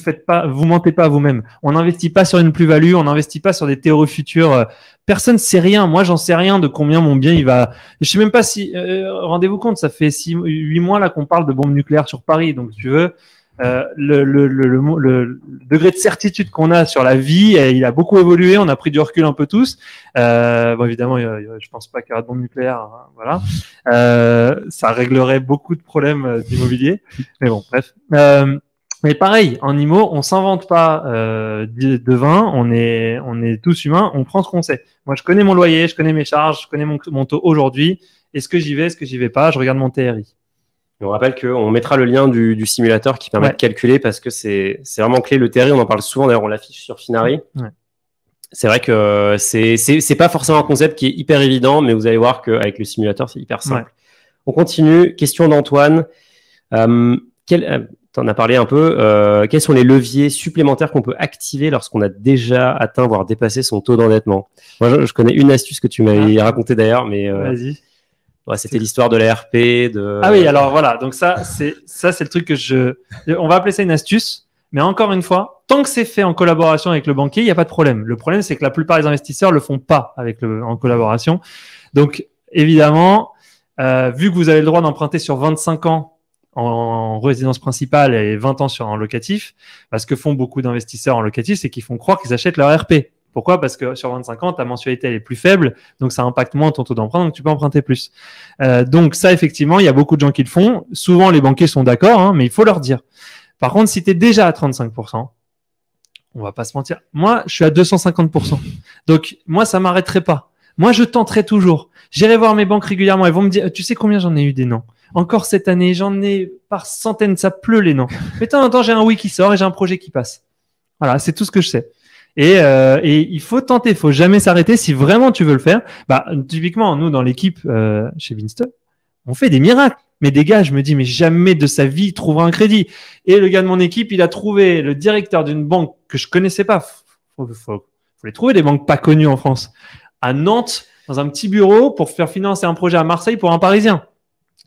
mentez pas à vous-même. On n'investit pas sur une plus-value, on n'investit pas sur des théories futures. Personne ne sait rien. Moi, j'en sais rien de combien mon bien il va. Je sais même pas si. Rendez-vous compte, ça fait 8 mois là qu'on parle de bombes nucléaires sur Paris. Donc, si tu veux. Le degré de certitude qu'on a sur la vie, il a beaucoup évolué. On a pris du recul un peu tous. Bon, évidemment, je pense pas qu'il y aura de bombe nucléaire. Hein, voilà. Ça réglerait beaucoup de problèmes d'immobilier. Mais bon, bref. Mais pareil, en IMO, on s'invente pas de vin. On est tous humains. On prend ce qu'on sait. Moi, je connais mon loyer, je connais mes charges, je connais mon taux aujourd'hui. Est-ce que j'y vais, est-ce que j'y vais pas? Je regarde mon TRI. On rappelle qu'on mettra le lien du simulateur qui permet de calculer parce que c'est vraiment clé. Le TRI, on en parle souvent, d'ailleurs, on l'affiche sur Finari. Ouais. C'est vrai que c'est pas forcément un concept qui est hyper évident, mais vous allez voir qu'avec le simulateur, c'est hyper simple. Ouais. On continue. Question d'Antoine. T'en as parlé un peu. Quels sont les leviers supplémentaires qu'on peut activer lorsqu'on a déjà atteint, voire dépassé son taux d'endettement? Moi, je connais une astuce que tu m'avais racontée d'ailleurs, mais vas-y. Ouais, c'était l'histoire de l'ARP. Ah oui, alors voilà. Donc ça, c'est le truc que on va appeler ça une astuce. Mais encore une fois, tant que c'est fait en collaboration avec le banquier, il n'y a pas de problème. Le problème, c'est que la plupart des investisseurs le font pas en collaboration. Donc, évidemment, vu que vous avez le droit d'emprunter sur 25 ans en résidence principale et 20 ans en locatif, ce que font beaucoup d'investisseurs en locatif, c'est qu'ils font croire qu'ils achètent leur RP. Pourquoi? Parce que sur 25 ans, ta mensualité elle est plus faible, donc ça impacte moins ton taux d'emprunt, donc tu peux emprunter plus. Donc ça, effectivement, il y a beaucoup de gens qui le font. Souvent, les banquiers sont d'accord, hein, mais il faut leur dire. Par contre, si tu es déjà à 35%, on va pas se mentir. Moi, je suis à 250%. Donc, moi, ça m'arrêterait pas. Moi, je tenterai toujours. J'irai voir mes banques régulièrement. Elles vont me dire, tu sais combien j'en ai eu des noms? Encore cette année, j'en ai par centaines, ça pleut les noms. Mais de temps en temps, j'ai un oui qui sort et j'ai un projet qui passe. Voilà, c'est tout ce que je sais. Et il faut tenter, il faut jamais s'arrêter si vraiment tu veux le faire. Typiquement, nous dans l'équipe chez Beanstalk, on fait des miracles. Mais des gars, je me dis, mais jamais de sa vie il trouvera un crédit. Et le gars de mon équipe, il a trouvé le directeur d'une banque que je connaissais pas. Faut les trouver, des banques pas connues en France. À Nantes, dans un petit bureau pour faire financer un projet à Marseille pour un Parisien.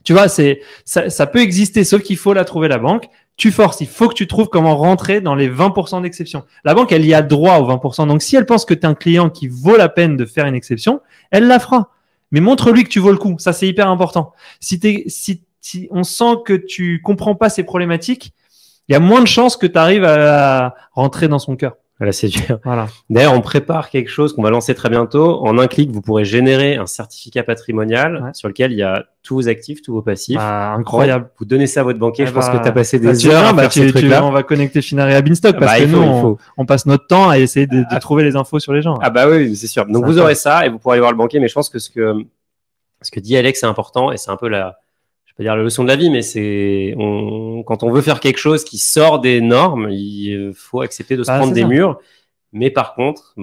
Tu vois, ça peut exister, sauf qu'il faut la trouver la banque. tu forces. Il faut que tu trouves comment rentrer dans les 20% d'exception. La banque, elle y a droit aux 20%. Donc, si elle pense que tu es un client qui vaut la peine de faire une exception, elle la fera. Mais montre-lui que tu vaux le coup. Ça, c'est hyper important. Si on sent que tu comprends pas ces problématiques, il y a moins de chances que tu arrives à rentrer dans son cœur. Voilà, c'est dur. Voilà. D'ailleurs, on prépare quelque chose qu'on va lancer très bientôt. En un clic, vous pourrez générer un certificat patrimonial sur lequel il y a tous vos actifs, tous vos passifs. Incroyable. Vous donnez ça à votre banquier. Je pense que tu as passé des heures à faire ce truc-là. On va connecter Finari à Beanstalk parce que nous, on passe notre temps à essayer de trouver les infos sur les gens. Ah bah oui, c'est sûr. Donc, vous aurez ça et vous pourrez aller voir le banquier. Mais je pense que ce que dit Alex, c'est important et c'est un peu je peux dire la leçon de la vie, mais quand on veut faire quelque chose qui sort des normes, il faut accepter de se prendre des murs. Mais par contre,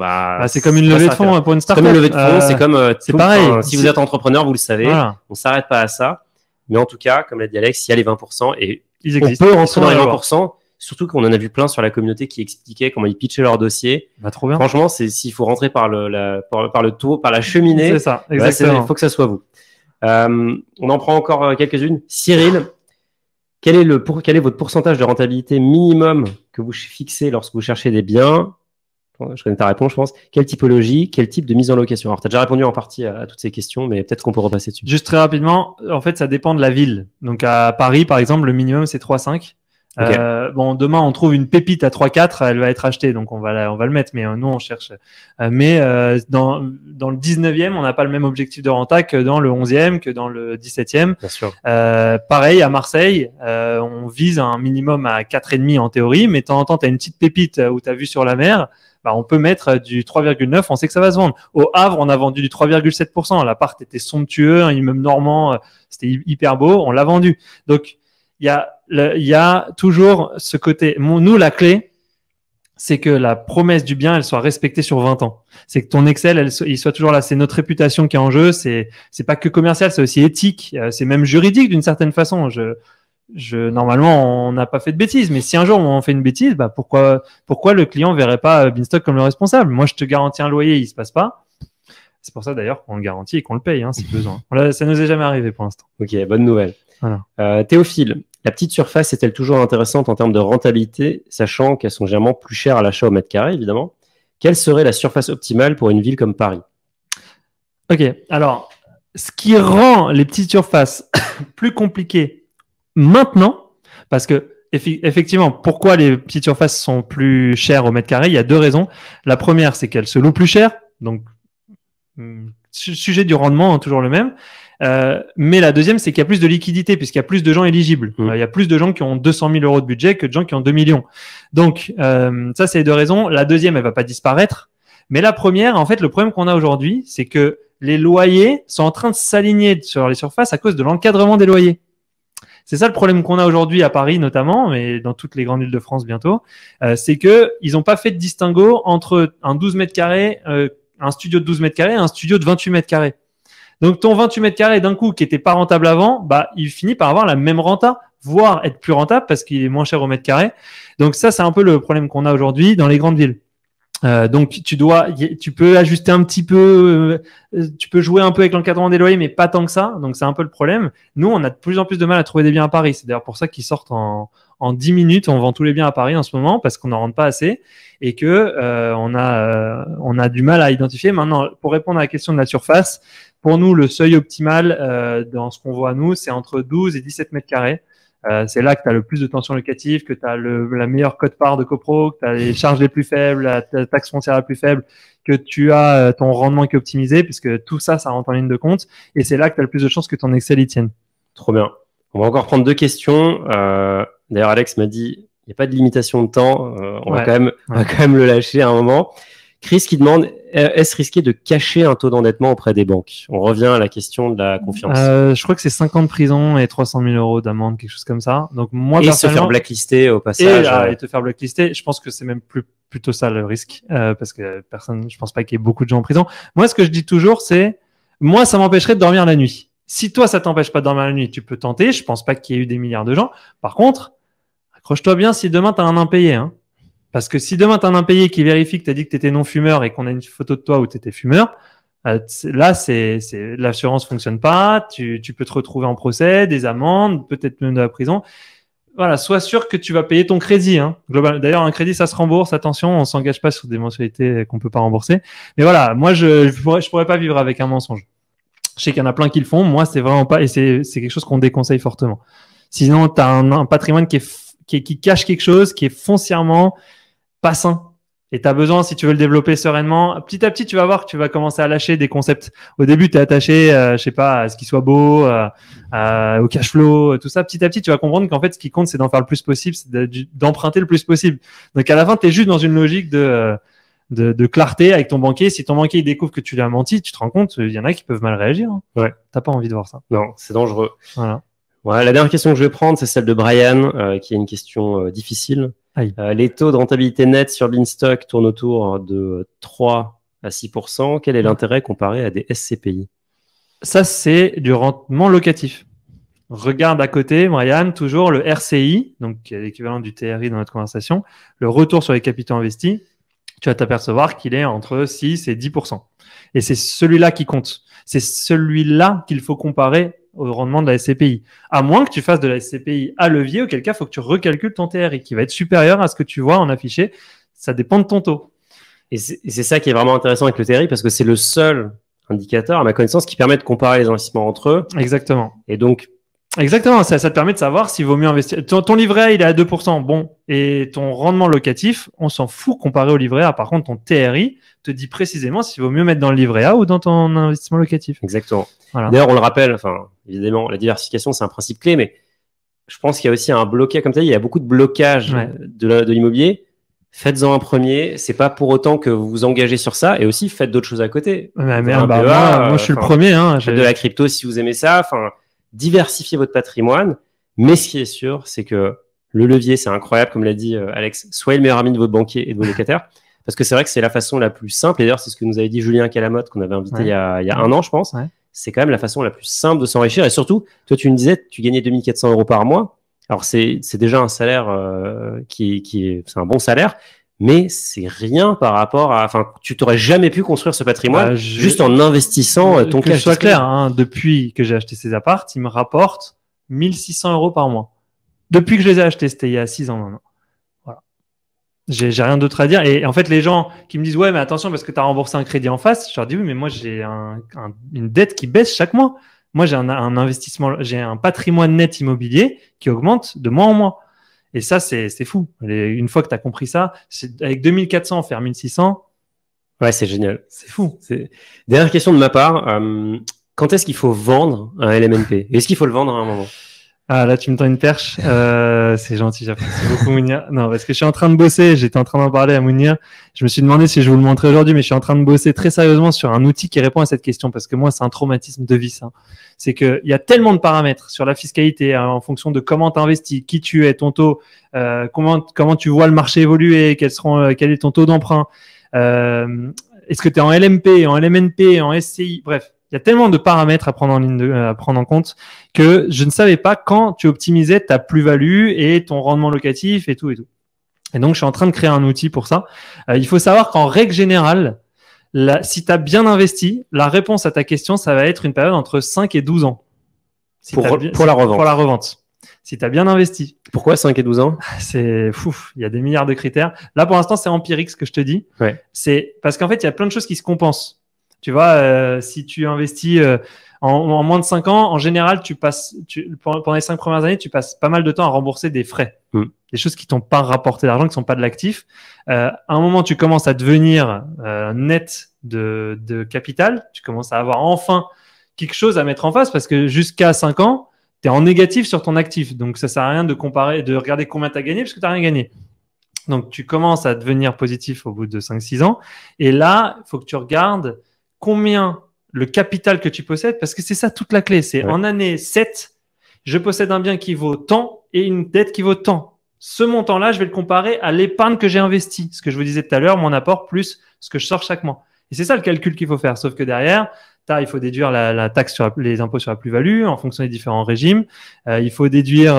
c'est comme une levée de fonds pour une startup. C'est comme une levée de fonds, c'est comme c'est pareil. Si vous êtes entrepreneur, vous le savez, on s'arrête pas à ça. Mais en tout cas, comme l'a dit Alex, il y a les 20% et on peut rentrer dans les 20%. Surtout qu'on en a vu plein sur la communauté qui expliquaient comment ils pitchaient leur dossier. Trop bien. Franchement, s'il faut rentrer par le tour, par la cheminée, c'est ça, exactement. Il faut que ça soit vous. On en prend encore quelques-unes. Cyril, quel est votre pourcentage de rentabilité minimum que vous fixez lorsque vous cherchez des biens? Je connais ta réponse, je pense. Quelle typologie, quel type de mise en location? Alors, tu as déjà répondu en partie à toutes ces questions, mais peut-être qu'on peut repasser dessus. Juste très rapidement, en fait, ça dépend de la ville. Donc, à Paris, par exemple, le minimum, c'est 3,5. Okay. Demain, on trouve une pépite à 3-4, elle va être achetée, donc on va le mettre, mais nous, on cherche. Dans le 19e, on n'a pas le même objectif de renta que dans le 11e, que dans le 17e. Bien sûr. Pareil, à Marseille, on vise un minimum à 4,5 en théorie, mais de temps en temps, tu as une petite pépite où tu as vu sur la mer, on peut mettre du 3,9, on sait que ça va se vendre. Au Havre, on a vendu du 3,7%. L'appart était somptueux, un immeuble normand, c'était hyper beau, on l'a vendu. Donc, il y a toujours ce côté. Nous, la clé, c'est que la promesse du bien, elle soit respectée sur 20 ans. C'est que ton Excel, il soit toujours là. C'est notre réputation qui est en jeu. C'est pas que commercial, c'est aussi éthique. C'est même juridique d'une certaine façon. Normalement, on n'a pas fait de bêtises, mais si un jour on fait une bêtise, pourquoi le client verrait pas Beanstalk comme le responsable? Moi, je te garantis un loyer, il se passe pas. C'est pour ça d'ailleurs qu'on le garantit et qu'on le paye, si besoin. Ça nous est jamais arrivé pour l'instant. Ok, bonne nouvelle. Voilà. Théophile, la petite surface est-elle toujours intéressante en termes de rentabilité, sachant qu'elles sont généralement plus chères à l'achat au mètre carré, évidemment? Quelle serait la surface optimale pour une ville comme Paris? Ok, alors, ce qui rend les petites surfaces plus compliquées maintenant, parce que effectivement, pourquoi les petites surfaces sont plus chères au mètre carré? Il y a deux raisons. La première, c'est qu'elles se louent plus cher, donc sujet du rendement, toujours le même. Mais la deuxième, c'est qu'il y a plus de liquidité puisqu'il y a plus de gens éligibles. Il y a plus de gens qui ont 200 000 euros de budget que de gens qui ont 2 millions. Donc, ça, c'est les deux raisons. La deuxième, elle va pas disparaître. Mais la première, en fait, le problème qu'on a aujourd'hui, c'est que les loyers sont en train de s'aligner sur les surfaces à cause de l'encadrement des loyers. C'est ça le problème qu'on a aujourd'hui à Paris notamment, mais dans toutes les grandes villes de France bientôt. C'est que ils n'ont pas fait de distinguo entre un 12 mètres carrés, un studio de 12 mètres carrés et un studio de 28 mètres carrés. Donc, ton 28 mètres carrés, d'un coup, qui était pas rentable avant, il finit par avoir la même renta, voire être plus rentable parce qu'il est moins cher au mètre carré. Donc, ça, c'est un peu le problème qu'on a aujourd'hui dans les grandes villes. Donc, tu peux ajuster un petit peu, tu peux jouer un peu avec l'encadrement des loyers, mais pas tant que ça. Donc, c'est un peu le problème. Nous, on a de plus en plus de mal à trouver des biens à Paris. C'est d'ailleurs pour ça qu'ils sortent en 10 minutes. On vend tous les biens à Paris en ce moment parce qu'on n'en rentre pas assez et que on a du mal à identifier. Maintenant, pour répondre à la question de la surface, pour nous, le seuil optimal dans ce qu'on voit nous, c'est entre 12 et 17 mètres carrés. C'est là que tu as le plus de tension locative, que tu as la meilleure cote-part de copro, que tu as les charges les plus faibles, la taxe foncière la plus faible, que tu as ton rendement qui est optimisé, puisque tout ça, ça rentre en ligne de compte. Et c'est là que tu as le plus de chances que ton Excel y tienne. Trop bien. On va encore prendre deux questions. D'ailleurs, Alex m'a dit, il n'y a pas de limitation de temps. On va quand même le lâcher à un moment. Chris qui demande, est-ce risqué de cacher un taux d'endettement auprès des banques? On revient à la question de la confiance. Je crois que c'est 5 ans de prison et 300 000 euros d'amende, quelque chose comme ça. Donc moi, et se faire blacklister au passage. Et te faire blacklister, je pense que c'est même plutôt ça le risque, parce que je pense pas qu'il y ait beaucoup de gens en prison. Moi, ce que je dis toujours, c'est, moi, ça m'empêcherait de dormir la nuit. Si toi, ça t'empêche pas de dormir la nuit, tu peux tenter. Je pense pas qu'il y ait eu des milliards de gens. Par contre, accroche-toi bien si demain tu as un impayé, hein. Parce que si demain, tu as un impayé qui vérifie que tu as dit que tu étais non-fumeur et qu'on a une photo de toi où tu étais fumeur, là, l'assurance fonctionne pas, tu peux te retrouver en procès, des amendes, peut-être même de la prison. voilà, sois sûr que tu vas payer ton crédit. Hein. D'ailleurs, un crédit, ça se rembourse. Attention, on s'engage pas sur des mensualités qu'on peut pas rembourser. Mais voilà, moi, je pourrais pas vivre avec un mensonge. Je sais qu'il y en a plein qui le font. Moi, c'est vraiment pas, et c'est quelque chose qu'on déconseille fortement. Sinon, tu as un patrimoine qui cache quelque chose, qui est foncièrement pas sain. Et tu as besoin, si tu veux le développer sereinement, petit à petit, tu vas voir que tu vas commencer à lâcher des concepts. Au début, tu es attaché, je sais pas, à ce qui soit beau, au cash flow, tout ça. Petit à petit, tu vas comprendre qu'en fait, ce qui compte, c'est d'en faire le plus possible, c'est d'emprunter le plus possible. Donc, à la fin, tu es juste dans une logique de clarté avec ton banquier. Si ton banquier il découvre que tu lui as menti, tu te rends compte, il y en a qui peuvent mal réagir. Hein. Ouais. T'as pas envie de voir ça. Non, c'est dangereux. Voilà. Ouais, la dernière question que je vais prendre, c'est celle de Brian, qui est une question difficile. Les taux de rentabilité nette sur Beanstalk tournent autour de 3 à 6%. Quel est l'intérêt comparé à des SCPI? Ça, c'est du rendement locatif. Regarde à côté, Brian, toujours le RCI, donc qui est l'équivalent du TRI dans notre conversation, le retour sur les capitaux investis. Tu vas t'apercevoir qu'il est entre 6 et 10%. Et c'est celui-là qui compte. C'est celui-là qu'il faut comparer au rendement de la SCPI. À moins que tu fasses de la SCPI à levier, auquel cas, il faut que tu recalcules ton TRI, qui va être supérieur à ce que tu vois en affiché. Ça dépend de ton taux. Et c'est ça qui est vraiment intéressant avec le TRI, parce que c'est le seul indicateur, à ma connaissance, qui permet de comparer les investissements entre eux. Exactement. Et donc, exactement, ça te permet de savoir s'il vaut mieux investir. Ton livret A, il est à 2%, bon, et ton rendement locatif, on s'en fout comparé au livret A. Par contre, ton TRI te dit précisément s'il vaut mieux mettre dans le livret A ou dans ton investissement locatif. Exactement. Voilà. D'ailleurs, on le rappelle, enfin, évidemment, la diversification, c'est un principe clé, mais je pense qu'il y a aussi un blocage, comme tu as dit, il y a beaucoup de blocages de l'immobilier. Faites-en un premier. C'est pas pour autant que vous vous engagez sur ça, et aussi faites d'autres choses à côté. Merde, moi, je suis le premier. Hein, faites de la crypto si vous aimez ça. Enfin, diversifiez votre patrimoine. Mais ce qui est sûr, c'est que le levier, c'est incroyable, comme l'a dit Alex. Soyez le meilleur ami de votre banquier et de vos locataires. Parce que c'est vrai que c'est la façon la plus simple. Et d'ailleurs, c'est ce que nous avait dit Julien Calamotte, qu'on avait invité il y a un an, je pense. Ouais. C'est quand même la façon la plus simple de s'enrichir. Et surtout, toi, tu me disais, tu gagnais 2400 € par mois. Alors, c'est déjà un salaire c'est un bon salaire. Mais c'est rien par rapport à, enfin, tu t'aurais jamais pu construire ce patrimoine juste en investissant ton cash. Que ce soit clair, hein, depuis que j'ai acheté ces apparts, ils me rapportent 1600 € par mois. Depuis que je les ai achetés, c'était il y a 6 ans maintenant. Voilà. J'ai rien d'autre à dire. Et en fait, les gens qui me disent, ouais, mais attention, parce que tu as remboursé un crédit en face, je leur dis, oui, mais moi, j'ai une dette qui baisse chaque mois. Moi, j'ai un investissement, j'ai un patrimoine net immobilier qui augmente de mois en mois. Et ça, c'est fou. Une fois que tu as compris ça, avec 2400 faire 1600. Ouais, c'est génial. C'est fou. Dernière question de ma part. Quand est-ce qu'il faut vendre un LMNP? Est-ce qu'il faut le vendre à un moment? Ah, là, tu me tends une perche. C'est gentil, j'apprécie beaucoup, Mounir. Non, parce que je suis en train de bosser. J'étais en train d'en parler à Mounir. Je me suis demandé si je vous le montrais aujourd'hui, mais je suis en train de bosser très sérieusement sur un outil qui répond à cette question, parce que moi, c'est un traumatisme de vie, ça. C'est qu'il y a tellement de paramètres sur la fiscalité, hein, en fonction de comment tu investis, qui tu es, ton taux, comment tu vois le marché évoluer, quel est ton taux d'emprunt, est-ce que tu es en LMP, en LMNP, en SCI, bref. Il y a tellement de paramètres à prendre en compte que je ne savais pas quand tu optimisais ta plus-value et ton rendement locatif et tout et tout. Et donc, je suis en train de créer un outil pour ça. Il faut savoir qu'en règle générale, si tu as bien investi, la réponse à ta question, ça va être une période entre 5 et 12 ans. Pour la revente. Pour la revente. Si tu as bien investi. Pourquoi 5 et 12 ans? C'est fou. Il y a des milliards de critères. Là, pour l'instant, c'est empirique ce que je te dis. Ouais. C'est parce qu'en fait, il y a plein de choses qui se compensent. Tu vois, si tu investis en moins de 5 ans, en général, pendant les 5 premières années, tu passes pas mal de temps à rembourser des frais. Des choses qui t'ont pas rapporté d'argent, qui sont pas de l'actif. À un moment, tu commences à devenir net de capital. Tu commences à avoir enfin quelque chose à mettre en face parce que jusqu'à 5 ans, tu es en négatif sur ton actif. Donc, ça sert à rien de comparer, de regarder combien tu as gagné parce que tu n'as rien gagné. Donc, tu commences à devenir positif au bout de 5-6 ans. Et là, il faut que tu regardes combien le capital que tu possèdes, parce que c'est ça toute la clé. C'est en année 7, je possède un bien qui vaut tant et une dette qui vaut tant. Ce montant-là, je vais le comparer à l'épargne que j'ai investie. Ce que je vous disais tout à l'heure, mon apport plus ce que je sors chaque mois. Et c'est ça le calcul qu'il faut faire. Sauf que derrière, il faut déduire la taxe sur les impôts sur la plus-value en fonction des différents régimes. Il faut déduire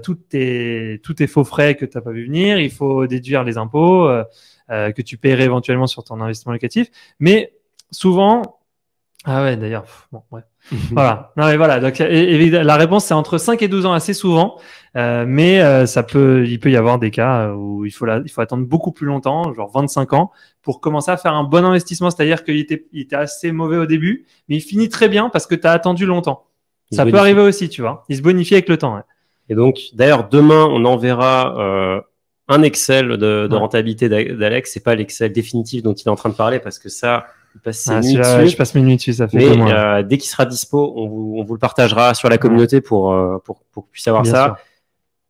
tous tes faux frais que tu n'as pas vu venir. Il faut déduire les impôts que tu paierais éventuellement sur ton investissement locatif. Mais souvent, Ah ouais, d'ailleurs. Bon, ouais. Voilà. Non, mais voilà. Donc, la réponse, c'est entre 5 et 12 ans assez souvent. Mais il peut y avoir des cas où il faut attendre beaucoup plus longtemps, genre 25 ans, pour commencer à faire un bon investissement. C'est-à-dire qu'il était assez mauvais au début, mais il finit très bien parce que tu as attendu longtemps. Ça peut arriver aussi, tu vois. Il se bonifie avec le temps. Ouais. Et donc, d'ailleurs, demain, on enverra un Excel de rentabilité d'Alex. C'est pas l'Excel définitif dont il est en train de parler parce que ça, il passe ses nuits dessus. Je passe mes nuits dessus, ça fait Mais dès qu'il sera dispo, on vous le partagera sur la communauté pour que vous puissiez avoir ça. Sûr.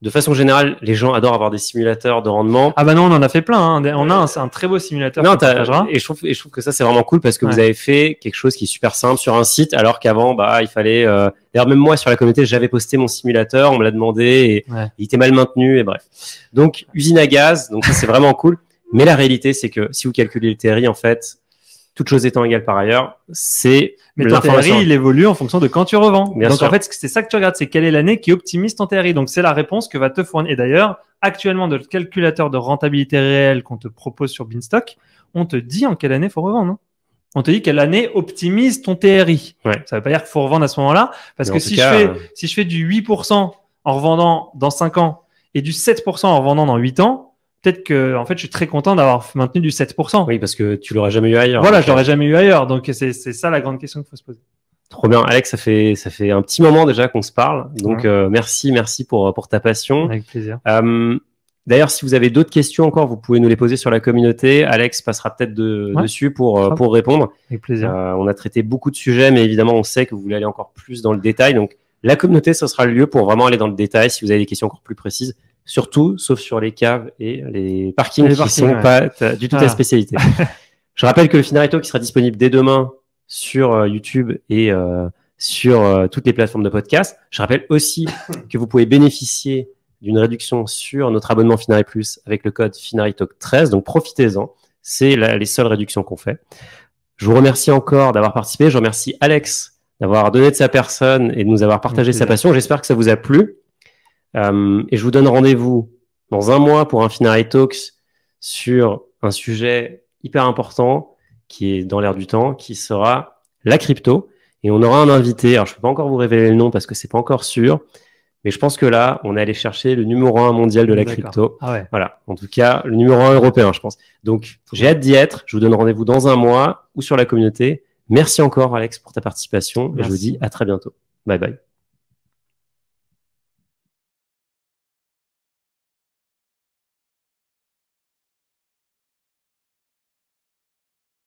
De façon générale, les gens adorent avoir des simulateurs de rendement. Ah bah non, on en a fait plein. Hein. On a un très beau simulateur. Non, et je trouve que ça, c'est vraiment cool parce que vous avez fait quelque chose qui est super simple sur un site, alors qu'avant, il fallait... D'ailleurs, même moi, sur la communauté, j'avais posté mon simulateur, on me l'a demandé, et il était mal maintenu, et bref. Donc, usine à gaz, donc ça, c'est vraiment cool. Mais la réalité, c'est que si vous calculez le TRI, en fait, toutes choses étant égales par ailleurs, c'est... Mais ton TRI, il évolue en fonction de quand tu revends. Bien sûr. En fait, c'est ça que tu regardes, c'est quelle est l'année qui optimise ton TRI. Donc, c'est la réponse que va te fournir. Et d'ailleurs, actuellement, dans le calculateur de rentabilité réelle qu'on te propose sur Beanstalk, on te dit en quelle année il faut revendre. Hein. On te dit quelle année optimise ton TRI. Ouais. Ça ne veut pas dire qu'il faut revendre à ce moment-là. Parce que si je fais du 8% en revendant dans 5 ans et du 7% en revendant dans 8 ans, peut-être que, en fait, je suis très content d'avoir maintenu du 7%. Oui, parce que tu l'aurais jamais eu ailleurs. Voilà, je l'aurais jamais eu ailleurs. Donc, c'est ça la grande question qu'il faut se poser. Trop bien. Alex, ça fait un petit moment déjà qu'on se parle. Donc, merci pour ta passion. Avec plaisir. D'ailleurs, si vous avez d'autres questions encore, vous pouvez nous les poser sur la communauté. Alex passera peut-être dessus pour répondre. Avec plaisir. On a traité beaucoup de sujets, mais évidemment, on sait que vous voulez aller encore plus dans le détail. Donc, la communauté, ce sera le lieu pour vraiment aller dans le détail si vous avez des questions encore plus précises. Surtout, sauf sur les caves et les parkings qui ne sont pas du tout ta spécialité. Je rappelle que le Finari Talk sera disponible dès demain sur YouTube et sur toutes les plateformes de podcast. Je rappelle aussi que vous pouvez bénéficier d'une réduction sur notre abonnement Finari Plus avec le code FinariTalk13. Donc, profitez-en. C'est les seules réductions qu'on fait. Je vous remercie encore d'avoir participé. Je remercie Alex d'avoir donné de sa personne et de nous avoir partagé sa passion. J'espère que ça vous a plu. Et je vous donne rendez-vous dans un mois pour un Finari Talks sur un sujet hyper important qui est dans l'air du temps, qui sera la crypto. Et on aura un invité. Alors, je ne peux pas encore vous révéler le nom parce que c'est pas encore sûr. Mais je pense que là, on est allé chercher le numéro 1 mondial de la crypto. Ah ouais. Voilà. En tout cas, le numéro 1 européen, je pense. Donc, j'ai hâte d'y être. Je vous donne rendez-vous dans un mois ou sur la communauté. Merci encore, Alex, pour ta participation. Merci. Et je vous dis à très bientôt. Bye bye.